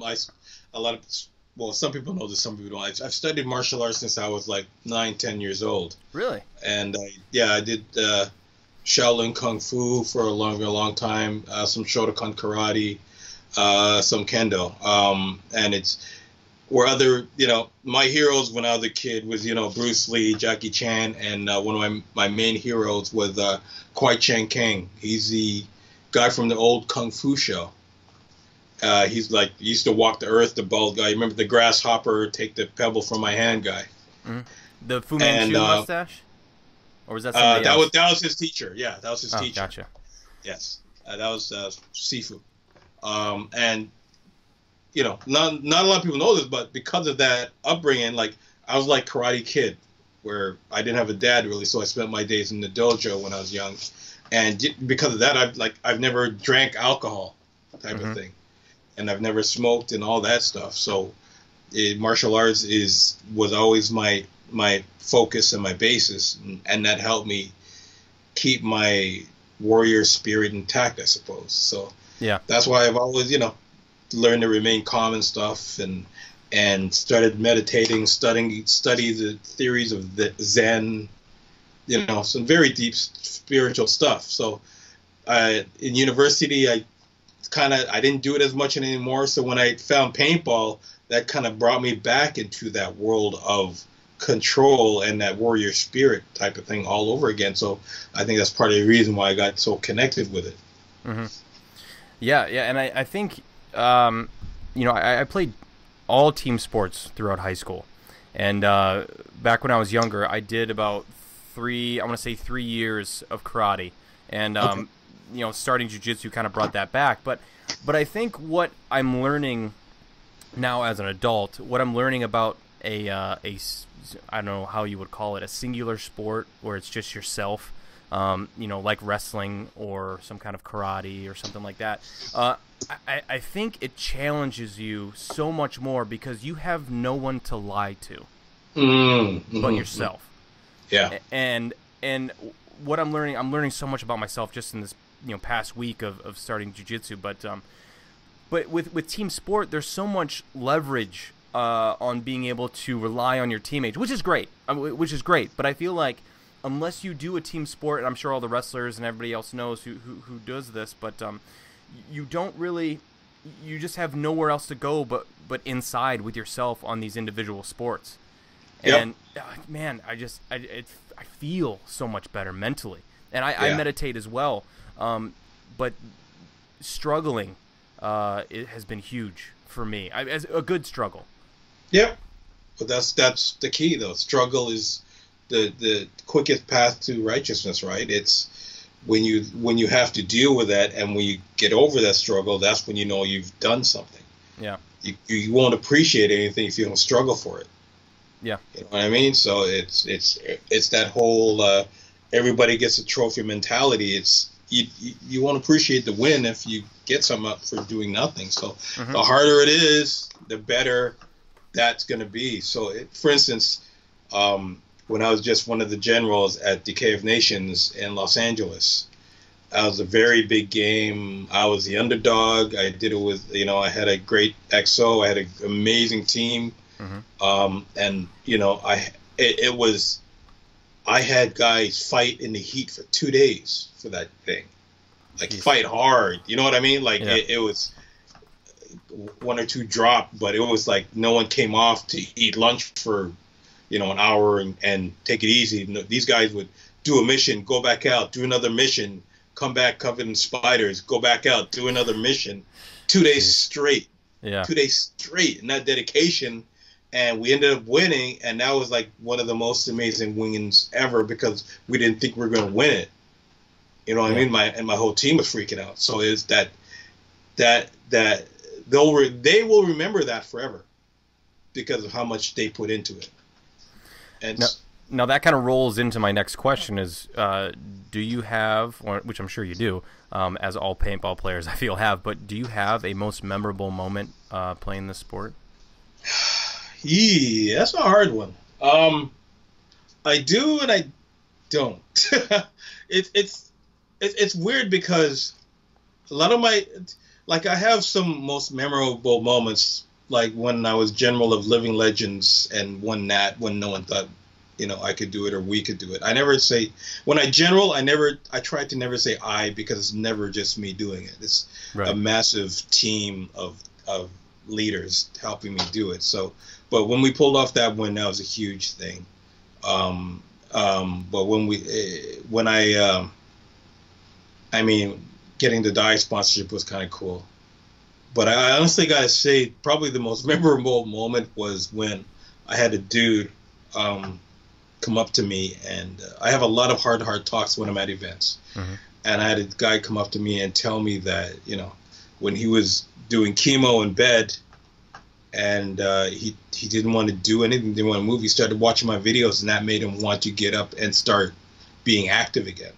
people know this, some people don't. I've studied martial arts since I was like 9, 10 years old. Really? And I did Shaolin Kung Fu for a long time, some Shotokan karate, some Kendo. And it's where other, my heroes when I was a kid was, Bruce Lee, Jackie Chan, and one of my main heroes was Kwai Chang Kang. He's the guy from the old Kung Fu show. He's like, he used to walk the earth, the bald guy. You remember the grasshopper, take the pebble from my hand guy? Mm-hmm. The Fu Manchu mustache? Or was that somebody else? That was his teacher. Yeah, that was his teacher. Gotcha. Yes, that was Sifu. And not a lot of people know this, but because of that upbringing, like I was like Karate Kid, where I didn't have a dad really, so I spent my days in the dojo when I was young, and because of that, I've never drank alcohol, type of thing, and I've never smoked and all that stuff. So, martial arts was always my focus and my basis, and that helped me keep my warrior spirit intact, I suppose. So yeah, that's why I've always learned to remain calm and stuff, and started meditating, study the theories of the Zen, some very deep spiritual stuff. So in university I didn't do it as much anymore, so when I found paintball, that kind of brought me back into that world of control and that warrior spirit type of thing all over again. So I think that's part of the reason why I got so connected with it. Mm-hmm. Yeah, and I think I played all team sports throughout high school, and back when I was younger, I did about 3 years of karate, and starting jiu-jitsu kind of brought that back. But I think what I'm learning now as an adult, what I'm learning about I don't know how you would call it, a singular sport where it's just yourself, like wrestling or some kind of karate or something like that. I think it challenges you so much more because you have no one to lie to but yourself. Yeah. And what I'm learning so much about myself just in this past week of starting jiu-jitsu. But with team sport, there's so much leverage on being able to rely on your teammates, which is great. But I feel like unless you do a team sport, and I'm sure all the wrestlers and everybody else knows who does this, but you just have nowhere else to go but inside with yourself on these individual sports. Yep. And man, I feel so much better mentally, and I meditate as well. But struggling, it has been huge for me. As a good struggle. Yep. But that's the key, though. Struggle is the quickest path to righteousness, right? It's when you have to deal with that, and when you get over that struggle, that's when you know you've done something. Yeah. You won't appreciate anything if you don't struggle for it. Yeah. You know what I mean? So it's that whole everybody gets a trophy mentality. It's you won't appreciate the win if you get something up for doing nothing. So the harder it is, the better that's going to be. So for instance, when I was just one of the generals at Decay of Nations in Los Angeles, I was a very big game. I was the underdog. I did it with, I had a great XO. I had an amazing team. And, I had guys fight in the heat for 2 days for that thing. Like, Jeez. fight hard. You know what I mean? Like, Yeah. it was one or two drop, but it was like no one came off to eat lunch for, an hour and take it easy. These guys would do a mission, go back out, do another mission, come back covered in spiders, go back out, do another mission. 2 days straight. Yeah. 2 days straight, and that dedication. And we ended up winning, and that was like one of the most amazing wins ever because we didn't think we were going to win it. You know what I mean? My whole team was freaking out. So it's that they will remember that forever because of how much they put into it. And now that kind of rolls into my next question: is do you have, which I'm sure you do, as all paintball players I feel have, but do you have a most memorable moment playing this sport? Yeah, that's a hard one. I do and I don't. It's weird because a lot of I have some most memorable moments, like when I was general of Living Legends and won that when no one thought, I could do it or we could do it. I never say when I try to never say I because it's never just me doing it. It's a massive team of leaders helping me do it. So, but when we pulled off that win, that was a huge thing. But getting the dye sponsorship was kind of cool. But I honestly got to say, probably the most memorable moment was when I had a dude come up to me, and I have a lot of heart talks when I'm at events. Mm-hmm. And I had a guy come up to me and tell me that, when he was doing chemo in bed and he didn't want to do anything, didn't want to move, he started watching my videos, and that made him want to get up and start being active again.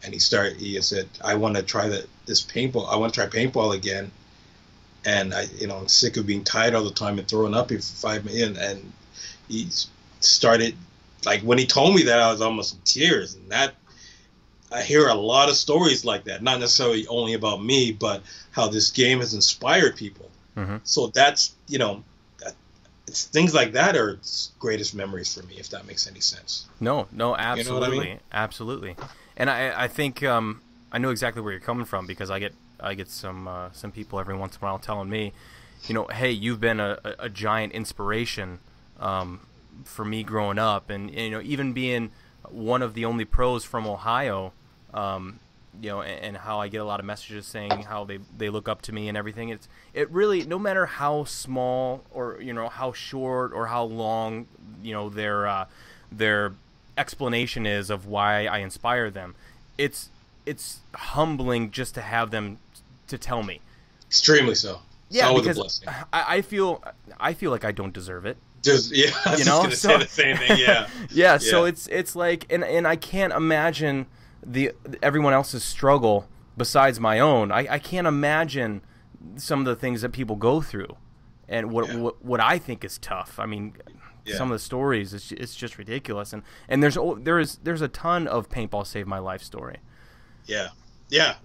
And he said, I want to try this paintball. I want to try paintball again. And I'm sick of being tired all the time and throwing up here for 5 minutes. And he started, like, when he told me that, I was almost in tears. And that, I hear a lot of stories like that, not necessarily only about me, but how this game has inspired people. Mm-hmm. So that's, it's things like that are greatest memories for me, if that makes any sense. No, absolutely. You know what I mean? Absolutely. And I think I know exactly where you're coming from because I get some people every once in a while telling me, hey, you've been a giant inspiration for me growing up, and even being one of the only pros from Ohio, and how I get a lot of messages saying how they look up to me and everything. It really, no matter how small or how short or how long their explanation is of why I inspire them, it's humbling just to have them to tell me. Extremely so. Yeah, because I feel like I don't deserve it. Just I was just gonna say the same thing. Yeah. Yeah. So it's like, and I can't imagine everyone else's struggle besides my own. I can't imagine some of the things that people go through, and what I think is tough. I mean, some of the stories, it's just ridiculous. And there's a ton of paintball saved my life story. Yeah,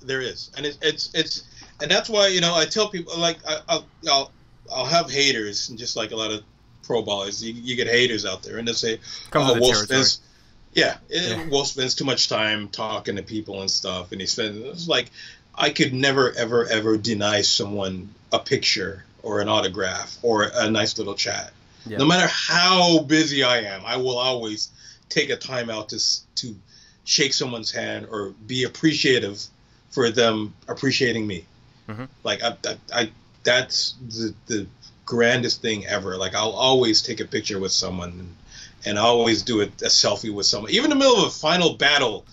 there is, and it's and that's why I tell people, like, I'll have haters, and just like a lot of pro ballers, you get haters out there, and they say, Wolf spends too much time talking to people and stuff, and it's like, I could never ever deny someone a picture or an autograph or a nice little chat. Yeah. No matter how busy I am, I will always take a time out to shake someone's hand or be appreciative for them appreciating me. Mm-hmm. Like I that's the grandest thing ever. Like, I'll always take a picture with someone and I always do a selfie with someone. Even in the middle of a final battle,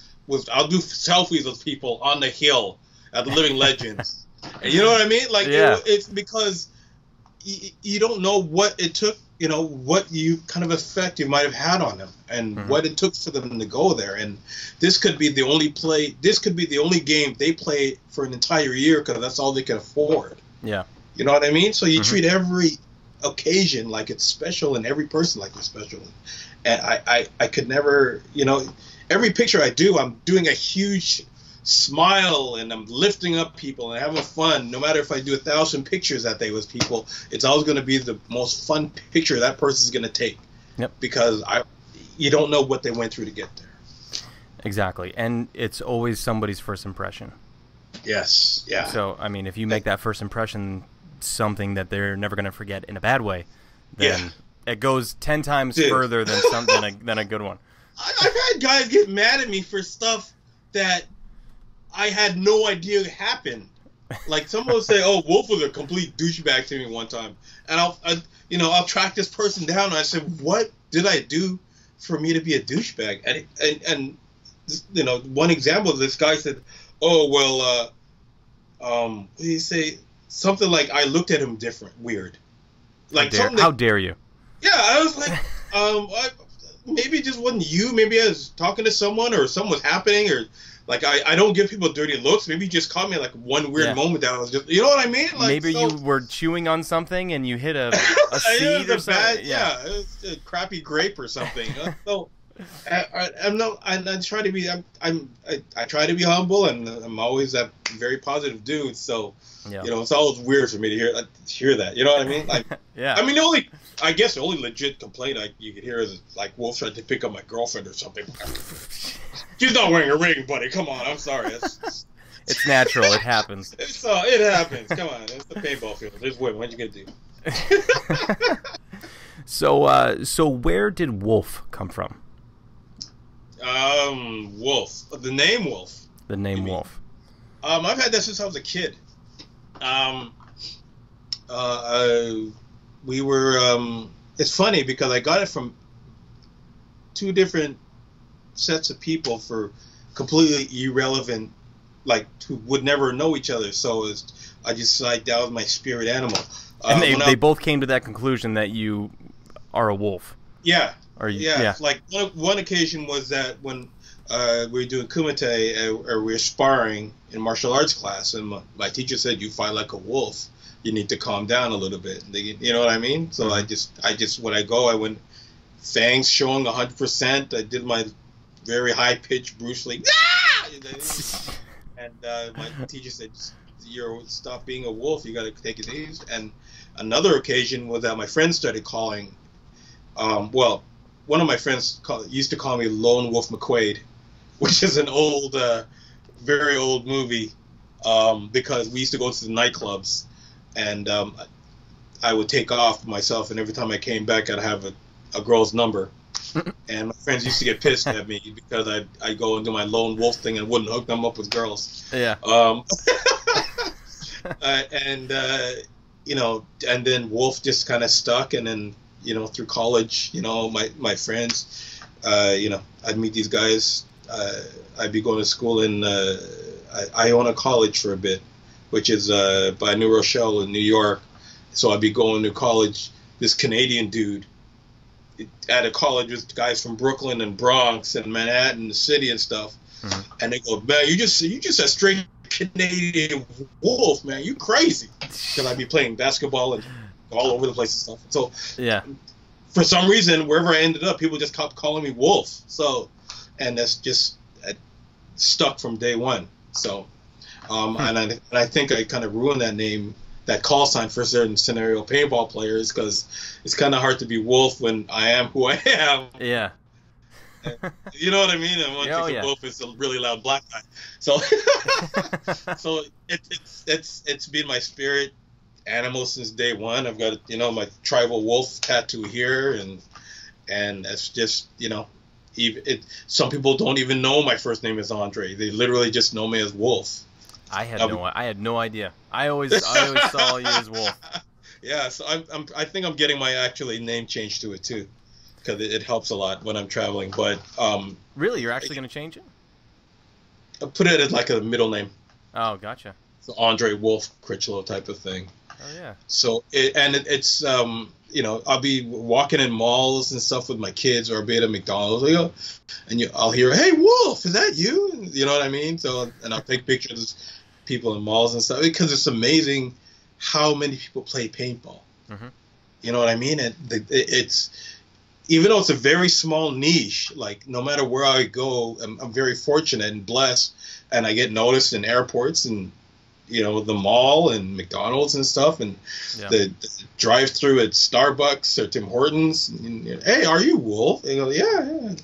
I'll do selfies with people on the hill at the Living Legends. And you know what I mean? Like, it's because you don't know what it took, what you kind of effect you might have had on them, and what it took for them to go there. And this could be the only game they play for an entire year because that's all they can afford. Yeah. You know what I mean? So you treat every occasion like it's special, and every person like it's special. And I could never, every picture I do, I'm doing a huge smile, and I'm lifting up people and having fun. No matter if I do 1,000 pictures that day with people, it's always going to be the most fun picture that person's going to take. Yep. Because you don't know what they went through to get there. Exactly, and it's always somebody's first impression. Yes, yeah. So, I mean, if you make that first impression something that they're never going to forget in a bad way, then it goes 10 times further than than a good one. I've had guys get mad at me for stuff that I had no idea happened. Like, someone will say, "Oh, Wolf was a complete douchebag to me one time," and I'll track this person down, and I said, "What did I do for me to be a douchebag?" And one example of this guy said, "Oh, well, what did he say? Something like I looked at him different, weird." Like, how dare you? Yeah, I was like, maybe it just wasn't you. Maybe I was talking to someone, or something was happening, or like I don't give people dirty looks. Maybe you just caught me at like one weird moment that I was just, you know what I mean? Like, maybe you were chewing on something and you hit a seed or something. It was a crappy grape or something. So I try to be I try to be humble, and I'm always that very positive dude. So it's always weird for me to hear that. You know what I mean? Like, I mean, the only legit complaint you could hear is like Wolf tried to pick up my girlfriend or something. She's not wearing a ring, buddy. Come on, I'm sorry. It's natural. It happens. It happens. Come on, it's the paintball field. Just win. What you gonna do? So where did Wolf come from? Wolf. The name Wolf. The name Wolf. I've had that since I was a kid. We were. It's funny because I got it from two different sets of people for completely irrelevant, like, who would never know each other. So I just that was my spirit animal. And they both came to that conclusion that you are a wolf. Yeah. Yeah. Like one occasion was that when we were doing kumite, or we were sparring in martial arts class, and my teacher said, "You fight like a wolf. You need to calm down a little bit." You know what I mean? So I just when I went fangs showing 100%. I did my very high pitched Bruce Lee. And my teacher said, "Stop being a wolf. You got to take it easy." And another occasion was that my friends started calling. One of my friends used to call me Lone Wolf McQuaid, which is an old, very old movie, because we used to go to the nightclubs, and I would take off myself, and every time I came back, I'd have a girl's number. And my friends used to get pissed at me because I'd go and do my lone wolf thing and wouldn't hook them up with girls. Yeah. And then Wolf just kind of stuck, and then, through college, my friends, I'd meet these guys. I'd be going to school in Iona College for a bit, which is by New Rochelle in New York. So I'd be going to college. This Canadian dude at a college with guys from Brooklyn and Bronx and Manhattan, the city and stuff. Mm-hmm. And they go, "Man, you just a straight Canadian wolf, man. You crazy." Because I'd be playing basketball and all over the place and stuff. So for some reason, wherever I ended up, people just kept calling me Wolf. So, and that's just stuck from day one. So, and I think I kind of ruined that name, that call sign, for certain scenario paintball players, because it's kind of hard to be Wolf when I am who I am. Yeah. You know what I mean? And one thing Wolf is a really loud black guy. So, so it's been my spirit animal since day one. I've got my tribal wolf tattoo here, and it's just some people don't even know my first name is Andre. They literally just know me as Wolf. I had no idea. I always saw you as Wolf. Yeah, so I think I'm getting my name changed to it too, because it helps a lot when I'm traveling. But really, you're actually going to change it? I'll put it as like a middle name. Oh, gotcha. So Andre Wolf Critchlow type of thing. Oh yeah. So it's I'll be walking in malls and stuff with my kids, or I'll be at a McDonald's, and I'll hear, "Hey Wolf, is that you?" You know what I mean? So, and I'll take pictures of people in malls and stuff, because it's amazing how many people play paintball. Mm-hmm. You know what I mean? And it's, even though it's a very small niche, like no matter where I go, I'm very fortunate and blessed, and I get noticed in airports and the mall and McDonald's and stuff, and Yeah. the drive-through at Starbucks or Tim Hortons. And, hey, are you Wolf? They go, yeah.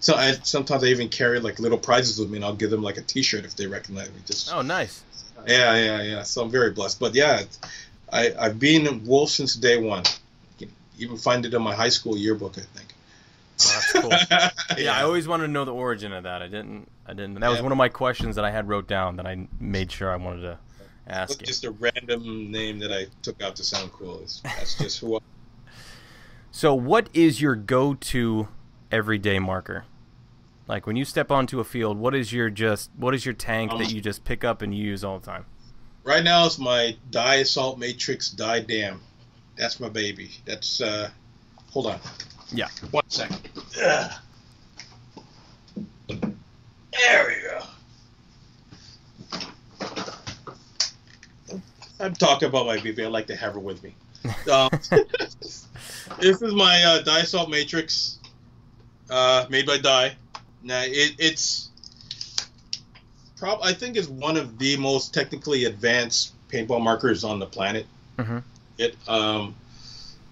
So sometimes I even carry like little prizes with me, and I'll give them like a T-shirt if they recognize me. Oh, nice. Yeah. So I'm very blessed. But yeah, I've been Wolf since day one. You can even find it in my high school yearbook, I think. Oh, that's cool. Yeah, I always wanted to know the origin of that. I didn't. That was one of my questions that I had wrote down that I made sure I wanted to ask you. Just a random name that I took out to sound cool. That's just who I So what is your go-to everyday marker? Like when you step onto a field, what is your tank that you just pick up and use all the time? Right now it's my Dye Assault Matrix Dye Dam. That's my baby. That's hold on. Yeah. 1 second. Ugh. There we go. I'm talking about my baby. I like to have her with me. This is my Dye Assault Matrix, made by Dye. Now I think it's one of the most technically advanced paintball markers on the planet. Mm-hmm.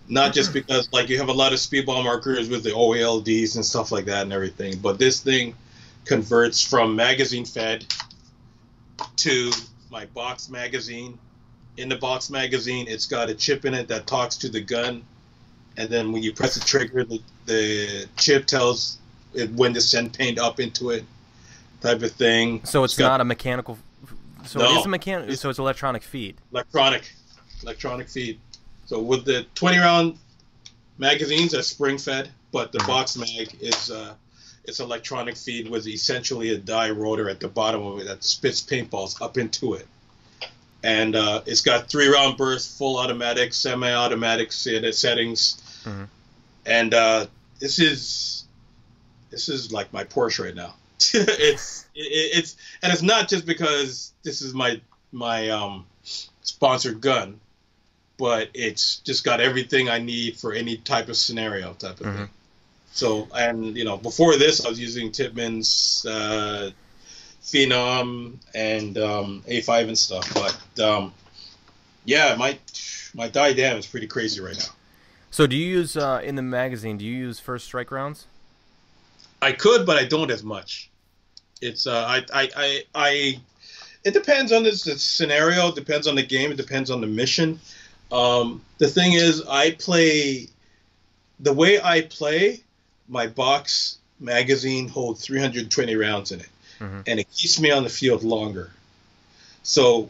Not just because like you have a lot of speedball markers with the OALDs and stuff like that and everything, but this thing converts from magazine fed to my box magazine. In the box magazine, it's got a chip in it that talks to the gun, and then when you press the trigger, the chip tells it when to send paint up into it, type of thing. So it's not a mechanical. So No. it is a mechanical. So it's electronic feed. Electronic feed. So with the 20-round magazines, they're spring fed, but the box mag is it's electronic feed with essentially a die rotor at the bottom of it that spits paintballs up into it. And it's got 3-round burst, full automatic, semi-automatic settings. Mm-hmm. And this is like my Porsche right now. it's not just because this is my sponsored gun, but it's just got everything I need for any type of scenario type of thing. So, and before this, I was using Tippmann's Phenom and A5 and stuff. But yeah, my Dye Dam is pretty crazy right now. So do you use in the magazine? Do you use first strike rounds? I could, but I don't as much. It's it depends on the scenario. It depends on the game. It depends on the mission. The thing is, the way I play, my box magazine holds 320 rounds in it, and it keeps me on the field longer. So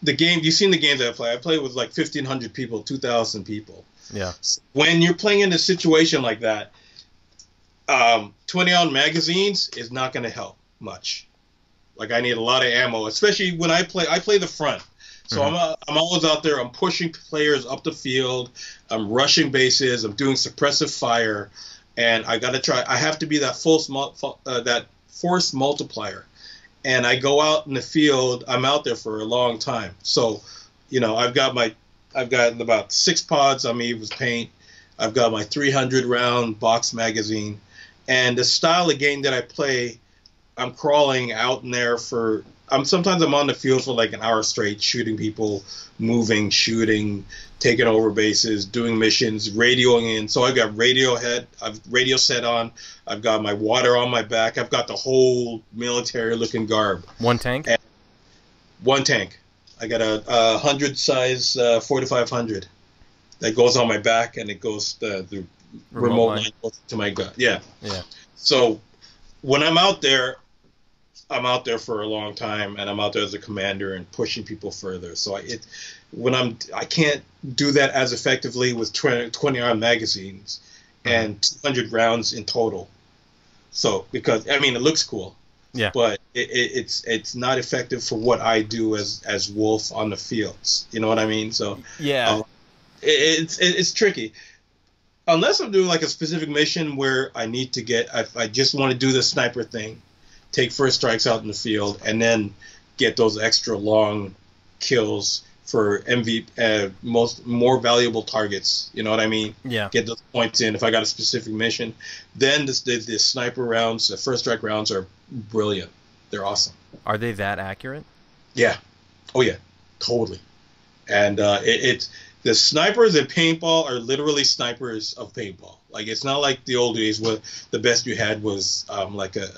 the game, you've seen the games I play with like 1,500 people, 2,000 people. Yeah. When you're playing in a situation like that, 20-round magazines is not going to help much. Like I need a lot of ammo, especially when I play the front. So I'm always out there. I'm pushing players up the field. I'm rushing bases. I'm doing suppressive fire, and I have to be that force multiplier. And I go out in the field. I'm out there for a long time. So, I've got about 6 pods on me with paint. I've got my 300 round box magazine, and the style of game that I play, I'm crawling out in there sometimes I'm on the field for like an hour straight, shooting people, moving, shooting, taking over bases, doing missions, radioing in. So I've got radio set on. I've got my water on my back. I've got the whole military-looking garb. One tank? One tank. I got a 100 size 4500 that goes on my back, and it goes the remote line goes to my gun. Yeah. So when I'm out there for a long time, and I'm out there as a commander and pushing people further. So I can't do that as effectively with 20-round magazines and 200 rounds in total. So because it looks cool, but it's not effective for what I do as Wolf on the fields. You know what I mean? So it's tricky. Unless I'm doing like a specific mission where I need to I just want to do the sniper thing, take first strikes out in the field, and then get those extra long kills for more valuable targets. You know what I mean? Yeah. Get those points in if I got a specific mission. Then the sniper rounds, the first strike rounds are brilliant. They're awesome. Are they that accurate? Yeah. Oh yeah, totally. And it's the snipers in paintball are literally snipers of paintball. Like it's not like the old days where the best you had was like a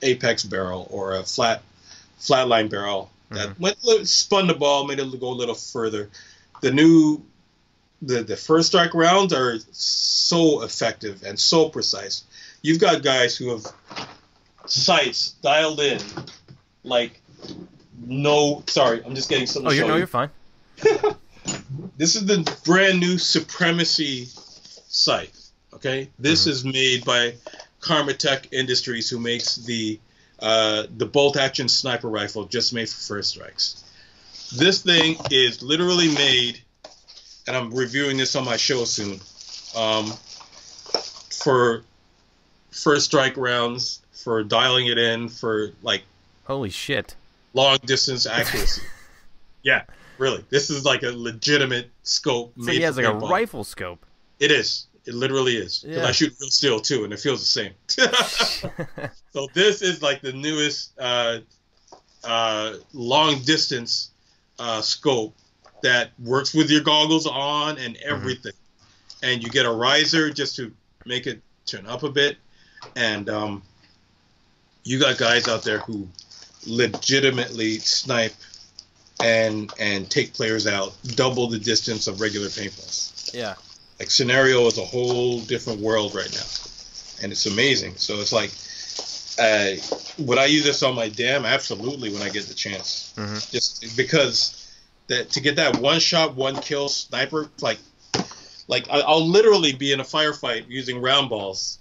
apex barrel or a flatline barrel that spun the ball, made it go a little further. The first strike rounds are so effective and so precise. You've got guys who have sights dialed in like no. Sorry, I'm just getting something. Oh, you're fine. This is the brand new Supremacy sight. Okay, this is made by Karmatech Industries, who makes the bolt action sniper rifle just made for first strikes. This thing is literally made, and I'm reviewing this on my show soon, for first strike rounds, for dialing it in, for like holy shit, long distance accuracy. Yeah, really, this is like a legitimate scope. So he has like a rifle scope. It is. It literally is. Because I shoot real steel too, and it feels the same. So this is like the newest long distance scope that works with your goggles on and everything. And you get a riser just to make it turn up a bit. And you got guys out there who legitimately snipe and take players out double the distance of regular paintballs. Yeah. Like Scenario is a whole different world right now, and it's amazing. So it's like, would I use this on my dam? Absolutely, when I get the chance. Just because to get that one shot, one kill sniper, like I'll literally be in a firefight using round balls,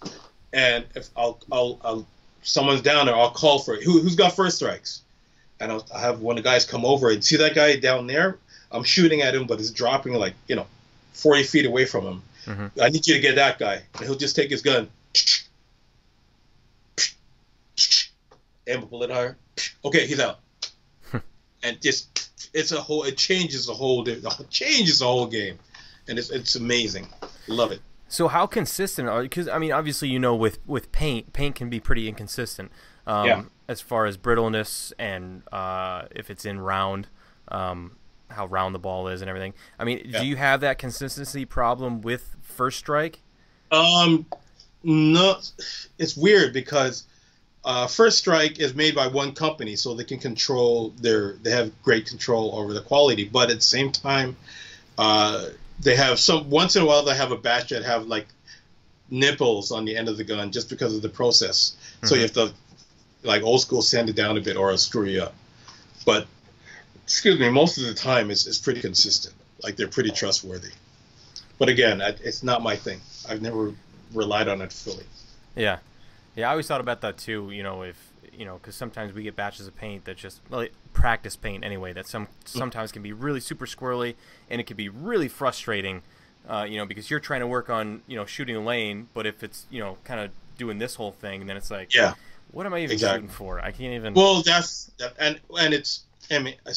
and if I'll someone's down there, I'll call for it. Who's got first strikes? And I'll have one of the guys come over and see that guy down there. I'm shooting at him, but it's dropping 40 feet away from him. I need you to get that guy. And he'll just take his gun. Aim up a little higher. Okay, he's out. And it changes the whole game. And it's amazing. Love it. So how consistent are, because I mean obviously with paint can be pretty inconsistent as far as brittleness and if it's in round, how round the ball is and everything. I mean, do you have that consistency problem with first strike? No, it's weird because first strike is made by one company, so they can they have great control over the quality, but at the same time, they have once in a while they have a batch that have like nipples on the end of the gun just because of the process. So you have to like old school sand it down a bit or it'll screw you up. But excuse me, most of the time it's pretty consistent. Like they're pretty trustworthy. But again, it's not my thing. I've never relied on it fully. Yeah. I always thought about that too. Because sometimes we get batches of paint that just practice paint anyway. That sometimes can be really super squirrely, and it can be really frustrating. Because you're trying to work on shooting a lane, but if it's kind of doing this whole thing, then it's like, what am I even shooting for? I can't even. Well, and it's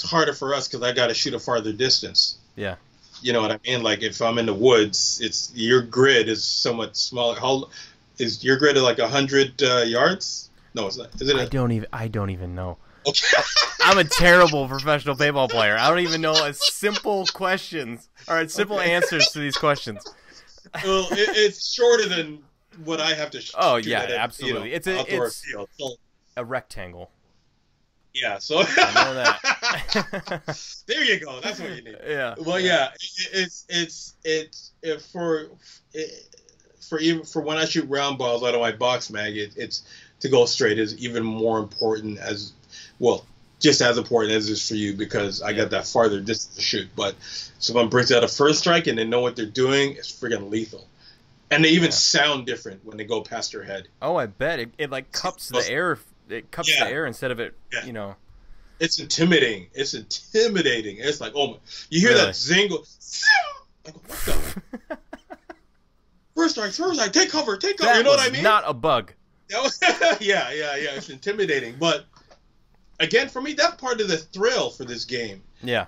harder for us because I got to shoot a farther distance. Yeah. You know what I mean? Like if I'm in the woods, your grid is somewhat smaller. How is your grid like 100 yards? No, it's not. Is it? I don't even know. Okay. I'm a terrible professional paintball player. I don't even know simple questions or simple answers to these questions. Well, it's shorter than what I have to shoot. Oh yeah, absolutely. It's field. So, a rectangle. Yeah, so I know that. There you go. That's what you need. Yeah. Well, yeah, for when I shoot round balls out of my box mag, it's to go straight is even more important just as important as it is for you because I got that farther distance to shoot. But someone brings out a first strike and they know what they're doing, it's friggin' lethal. And they even sound different when they go past your head. Oh, I bet it like cups the air. It cups the air instead of it, It's intimidating. It's like, oh my. You hear that zingle. Like, what the? First strike, take cover. That you know what I mean? Not a bug. Yeah. It's intimidating. But, again, for me, that part of the thrill for this game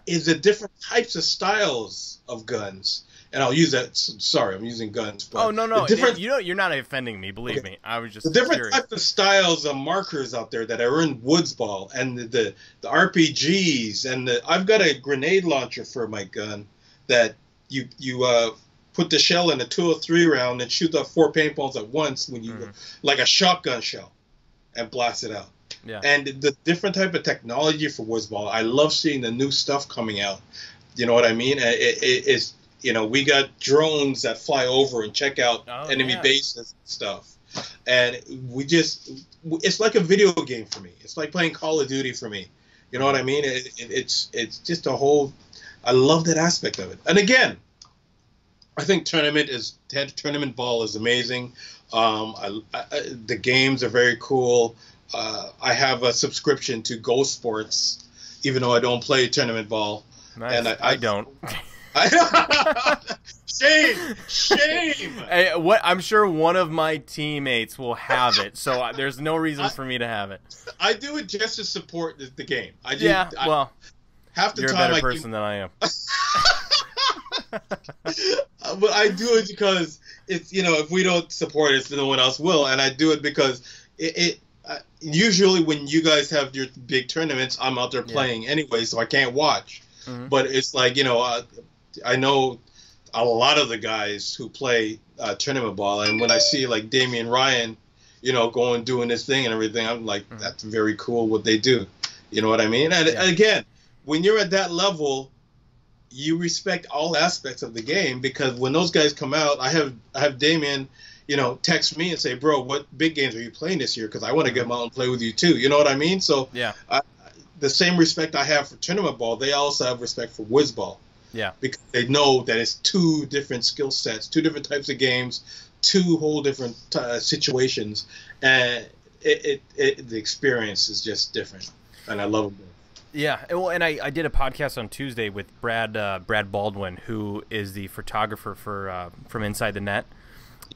is the different types of styles of guns. and I'll use that. Sorry, I'm using guns. But Oh no, different, you're not offending me. Believe me, I was just the different curious. types of styles of markers out there that are in woods ball, and the RPGs, and I've got a grenade launcher for my gun that you put the shell in a 203 round and shoot off 4 paintballs at once when you like a shotgun shell, and blast it out. Yeah. And the different type of technology for woods ball, I love seeing the new stuff coming out. You know what I mean? It's, you know, we got drones that fly over and check out enemy bases and stuff. And it's like a video game for me. It's like playing Call of Duty for me. You know what I mean? It's just a whole, I love that aspect of it. And again, I think tournament ball is amazing. The games are very cool. I have a subscription to Go Sports, even though I don't play tournament ball. Nice. And I don't. Shame. Hey, I'm sure one of my teammates will have it, so there's no reason for me to have it. I do it just to support the game. Half the you're time a better person than I am. But I do it because it's, you know, if we don't support it, no one else will, and I do it because usually when you guys have your big tournaments, I'm out there playing anyway, so I can't watch. But it's like, you know, I know a lot of the guys who play tournament ball, and when I see like Damian Ryan, you know, doing this thing and everything, I'm like, that's very cool what they do. You know what I mean? And again, when you're at that level, you respect all aspects of the game, because when those guys come out, I have Damian, you know, text me and say, bro, what big games are you playing this year? Because I want to get out and play with you too. You know what I mean? So the same respect I have for tournament ball, they also have respect for whiz ball. Yeah. Because they know that it's 2 different skill sets, 2 different types of games, 2 whole different situations, and the experience is just different, and I love it. Yeah, well, and I did a podcast on Tuesday with Brad Baldwin, who is the photographer for from Inside the Net,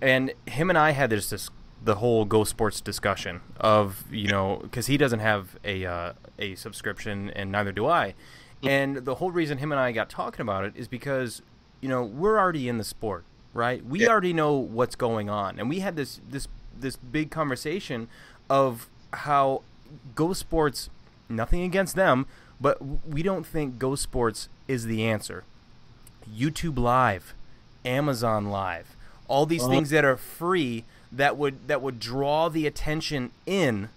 and him and I had the whole Go Sports discussion of, you know, because he doesn't have a subscription and neither do I, and the whole reason him and I got talking about it is because, you know, we're already in the sport, right? We already know what's going on, and we had this big conversation of how Go Sports. Nothing against them, but we don't think Go Sports is the answer. YouTube Live, Amazon Live, all these things that are free that would draw the attention in.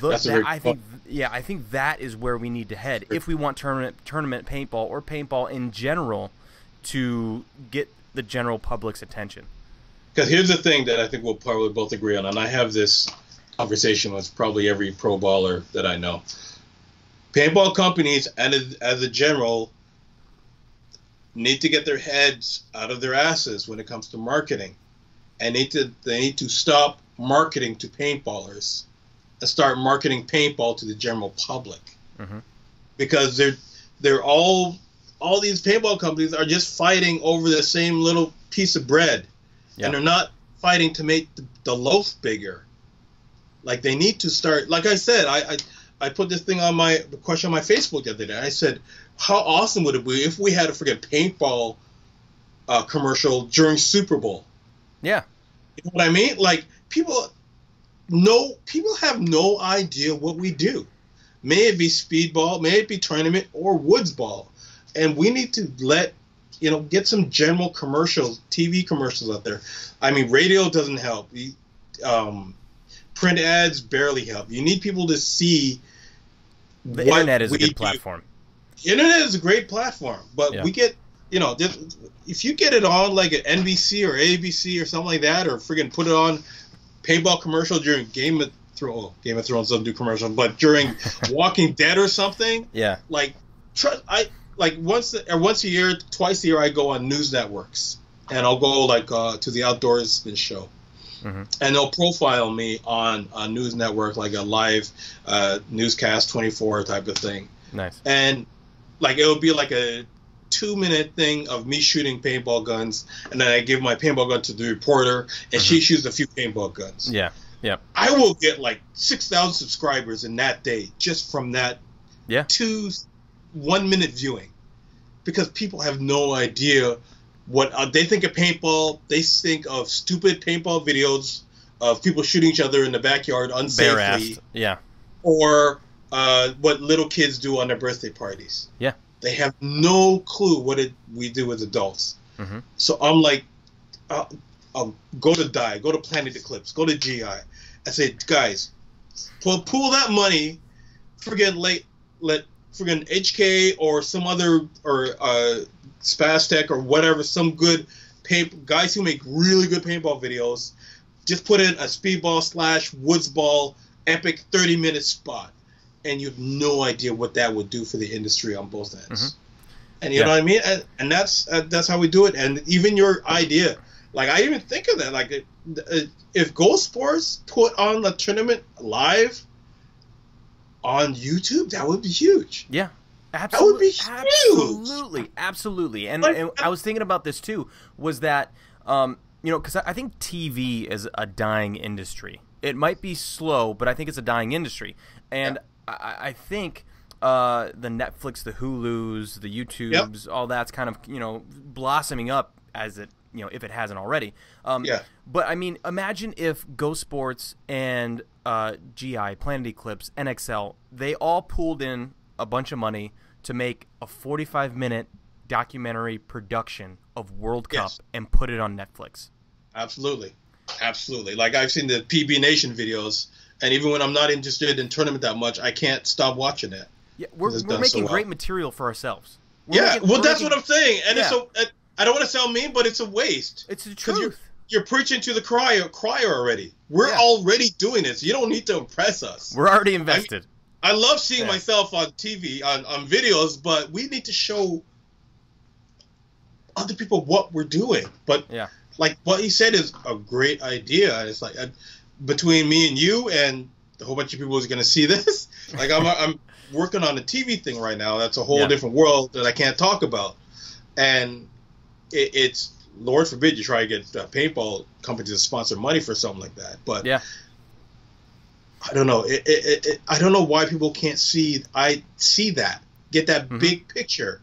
I think that is where we need to head if we want tournament paintball or paintball in general to get the general public's attention. Because here's the thing that I think we'll probably both agree on, and I have this conversation with probably every pro baller that I know. Paintball companies, and as a general, need to get their heads out of their asses when it comes to marketing, and they need to stop marketing to paintballers and start marketing paintball to the general public. Because they're all these paintball companies are just fighting over the same little piece of bread, and they're not fighting to make the loaf bigger. Like, they need to start, like I said, I put this thing on my question on my Facebook the other day. I said, how awesome would it be if we had a freaking paintball commercial during Super Bowl? Yeah. You know what I mean? Like, people have no idea what we do. May it be speedball, may it be tournament or woods ball. And we need to get some general commercials, TV commercials out there. I mean, radio doesn't help. Print ads barely help. You need people to see. The internet is a good platform. Internet is a great platform, but we get, if you get it on like an NBC or ABC or something like that, or friggin' put it on paintball commercial during Game of Thrones. Game of Thrones doesn't do commercial, but during Walking Dead or something. Yeah. Once a year, twice a year, I go on news networks, and I'll go to the Outdoorsman show. And they'll profile me on a news network, like a live newscast 24 type of thing. Nice. And it'll be like a 2-minute thing of me shooting paintball guns, and then I give my paintball gun to the reporter, and she shoots a few paintball guns. Yeah. Yeah. I will get 6,000 subscribers in that day just from that 1-minute viewing, because people have no idea what they think of paintball, they think of stupid paintball videos of people shooting each other in the backyard unsafely, Bare-assed. Yeah. or what little kids do on their birthday parties. Yeah. They have no clue what we do as adults. Mm-hmm. So I'm like, go to Die, go to Planet Eclipse, go to GI. I say, guys, pull that money, let HK or some other, or Spaztec or whatever, some good guys who make really good paintball videos, just put in a speedball / woods ball epic 30-minute spot, and you have no idea what that would do for the industry on both ends. Mm-hmm. And you know what I mean? And that's how we do it. And even your idea, like, I even think of that, like, if Ghost Sports put on the tournament live on YouTube, that would be huge. Yeah. Absolutely. That would be huge. Absolutely. And I was thinking about this too, was that, because I think TV is a dying industry. It might be slow, but I think it's a dying industry. And I think the Netflix, the Hulus, the YouTubes, all that's kind of, blossoming up as it, if it hasn't already. But, I mean, imagine if Ghost Sports and GI, Planet Eclipse, NXL, they all pooled in a bunch of money to make a 45-minute documentary production of World Cup and put it on Netflix. Absolutely. Like, I've seen the PB Nation videos, and even when I'm not interested in tournament that much, I can't stop watching it. Yeah, we're making great material for ourselves. That's what I'm saying. And it's I don't want to sound mean, but it's a waste. It's the truth. You're preaching to the crier already. We're already doing this. You don't need to impress us. We're already invested. I love seeing myself on TV, on videos, but we need to show other people what we're doing. But like what he said is a great idea. And it's like, between me and you and a whole bunch of people who's going to see this, like I'm working on a TV thing right now. That's a whole different world that I can't talk about. And it's, Lord forbid you try to get paintball companies to sponsor money for something like that. But I don't know. I don't know why people can't see that, get that big picture.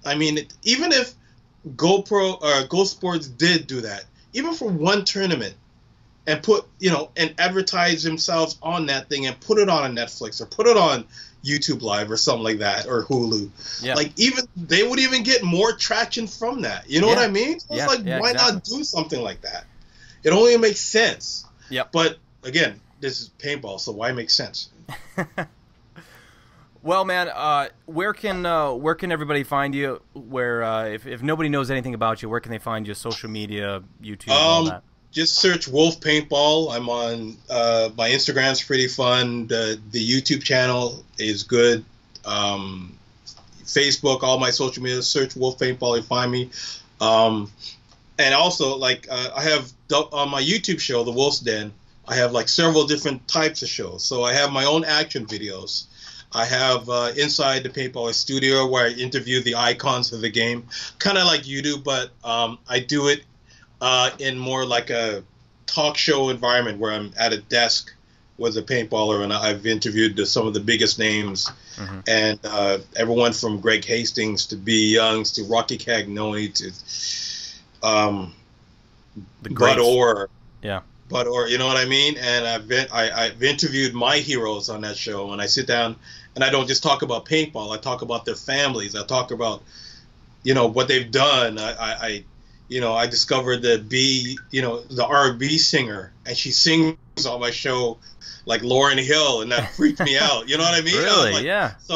I mean, even if GoPro or Ghost Sports did do that, even for one tournament, and put, and advertise themselves on that thing and put it on a Netflix or put it on YouTube Live or something like that, or Hulu. Like, even they would even get more traction from that. You know what I mean? So it's like, why not do something like that? It only makes sense. But again, this is paintball, so why make sense? Well, man, where can everybody find you? Where if nobody knows anything about you, where can they find you? Social media, YouTube, all that. Just search Wolf Paintball. I'm on my Instagram's pretty fun. The YouTube channel is good. Facebook, all my social media, search Wolf Paintball, you find me. And also, like, I have on my YouTube show, The Wolf's Den, I have like several different types of shows. So I have my own action videos. I have Inside the Paintballer Studio, where I interview the icons of the game, kind of like you do, but I do it in more like a talk show environment where I'm at a desk with a paintballer, and I've interviewed some of the biggest names, and everyone from Greg Hastings to B. Youngs to Rocky Cagnoni to Bud Orr. Bud Orr, you know what I mean? And I've interviewed my heroes on that show, and I sit down and I don't just talk about paintball. I talk about their families. I talk about, what they've done. I discovered the R&B singer, and she sings on my show like Lauryn Hill, and that freaked me out. You know what I mean? Really? So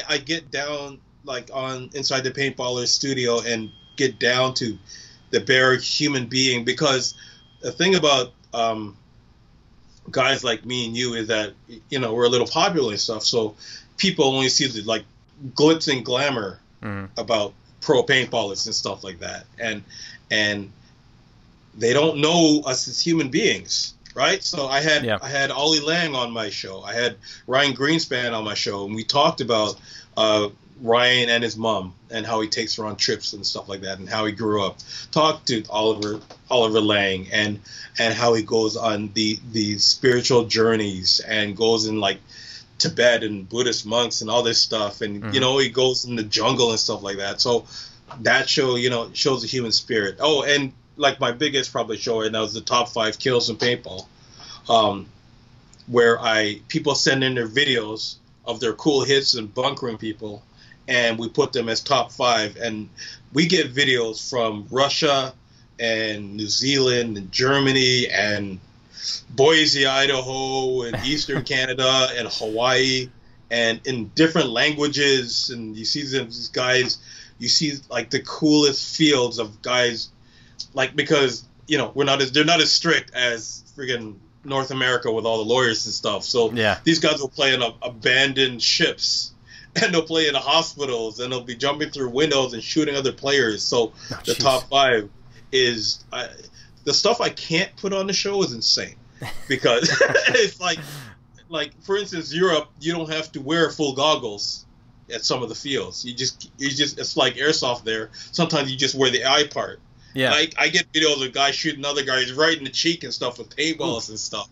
I get down like on Inside the Paintballer Studio and get down to the bare human being, because the thing about guys like me and you is that we're a little popular and stuff, so people only see the like glitz and glamour about pro paintballers and stuff like that, and they don't know us as human beings, right? So I had Ollie Lang on my show, I had Ryan Greenspan on my show, and we talked about Ryan and his mom and how he takes her on trips and stuff like that, and how he grew up. Talked to Oliver Lang and how he goes on the spiritual journeys and goes in like Tibet and Buddhist monks and all this stuff, and he goes in the jungle and stuff like that. So that show, shows the human spirit. Oh, and like my biggest probably show right now is the top 5 kills in paintball, where people send in their videos of their cool hits and bunkering people, and we put them as top 5, and we get videos from Russia and New Zealand and Germany and Boise, Idaho, and Eastern Canada and Hawaii, and in different languages. And you see these guys, you see like the coolest fields of guys, like, because they're not as strict as friggin' North America with all the lawyers and stuff. So yeah, these guys will play in abandoned ships, and they'll play in the hospitals, and they'll be jumping through windows and shooting other players. So the top 5 is the stuff I can't put on the show is insane, because it's like for instance, Europe, you don't have to wear full goggles at some of the fields. You just it's like airsoft there. Sometimes you just wear the eye part. Yeah. I get videos of guys shooting other guys right in the cheek and stuff with paintballs and stuff,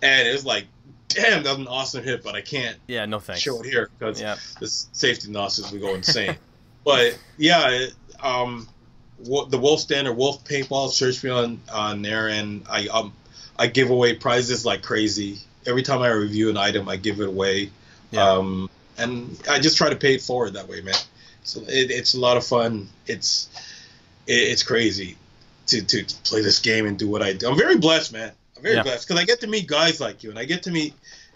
and it's like, damn, that's an awesome hit, but I can't. Yeah, no thanks. Show it here because the safety nonsense we go insane. But yeah, the Wolf Stand or Wolf Paintball, search me on there, and I give away prizes like crazy. Every time I review an item, I give it away. Yeah. And I just try to pay it forward that way, man. So it's a lot of fun. It's crazy to play this game and do what I do. I'm very blessed, man. I'm very blessed because I get to meet guys like you, and I get to meet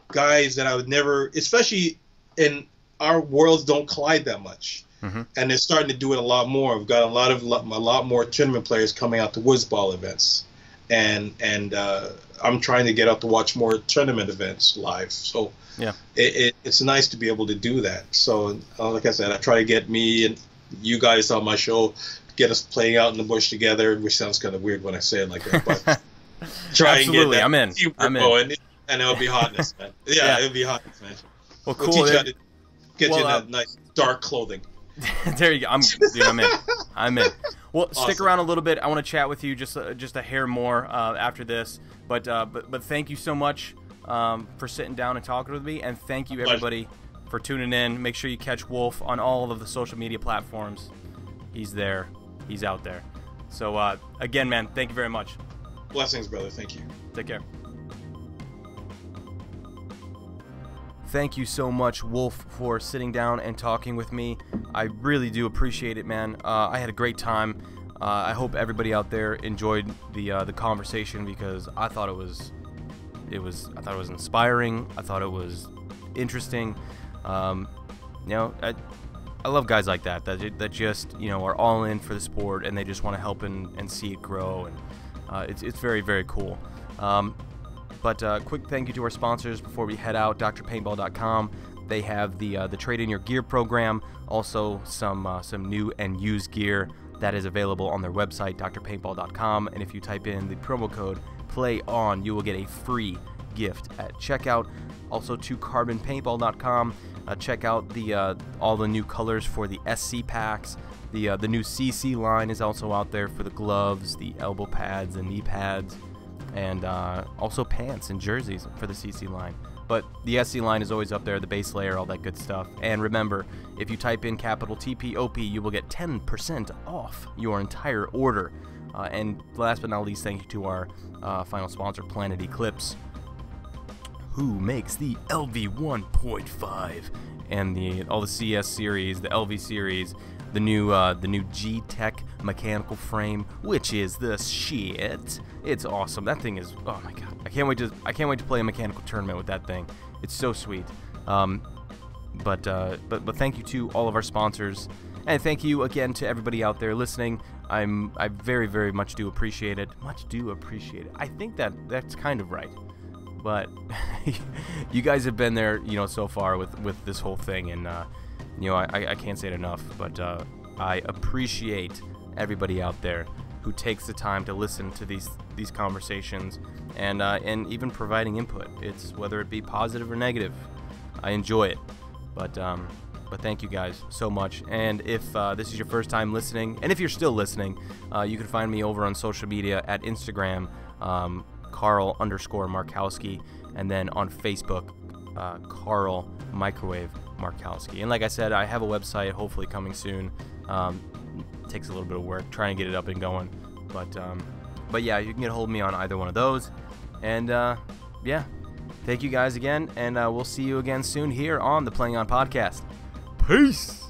guys that I would never, especially in our worlds don't collide that much. Mm-hmm. And they're starting to do it a lot more. We've got a lot more tournament players coming out to Wizzball events, and I'm trying to get out to watch more tournament events live. So yeah, it's nice to be able to do that. So like I said, I try to get me and you guys on my show, get us playing out in the bush together, which sounds kind of weird when I say it like that, but try absolutely, and I'm in. Going, and it'll be hotness, man. Yeah, it'll be hotness, man. Well, cool. We'll teach you how to get you that nice dark clothing. There you go. I'm in. Well, awesome. Stick around a little bit. I want to chat with you just a hair more after this. But thank you so much for sitting down and talking with me, and thank you everybody for tuning in. Make sure you catch Wolf on all of the social media platforms. He's there. He's out there. So again, man, thank you very much. Blessings, brother. Thank you. Take care. Thank you so much, Wolf, for sitting down and talking with me. I really do appreciate it, man. I had a great time. I hope everybody out there enjoyed the conversation, because I thought it was inspiring. I thought it was interesting. I love guys like that just are all in for the sport, and they just want to help and see it grow, and it's very, very cool. But quick thank you to our sponsors before we head out. drpaintball.com. They have the Trade in Your Gear program. Also some new and used gear that is available on their website, drpaintball.com. And if you type in the promo code PLAYON, you will get a free gift at checkout. Also to carbonpaintball.com. Check out all the new colors for the SC packs. The new CC line is also out there for the gloves, the elbow pads, and knee pads. And also pants and jerseys for the CC line. But the SC line is always up there, the base layer, all that good stuff. And remember, if you type in capital TPOP, you will get 10% off your entire order. And last but not least, thank you to our final sponsor, Planet Eclipse, who makes the LV 1.5 and all the CS series, the LV series, the new G-Tech mechanical frame, which is the shit. It's awesome. That thing is, oh my god. I can't wait to play a mechanical tournament with that thing. It's so sweet. But thank you to all of our sponsors, and thank you again to everybody out there listening. I very, very much do appreciate it. I think that's kind of right. But you guys have been there, so far with this whole thing, and I can't say it enough, but I appreciate everybody out there who takes the time to listen to these conversations, and even providing input. It's whether it be positive or negative. I enjoy it, but thank you guys so much. And if this is your first time listening, and if you're still listening, you can find me over on social media at Instagram, Carl_Markowski, and then on Facebook, Carl Microwave Markowski. And like I said, I have a website hopefully coming soon. Takes a little bit of work trying to get it up and going, but yeah, you can get a hold of me on either one of those. And yeah, thank you guys again, and we'll see you again soon here on the Playing On Podcast. Peace.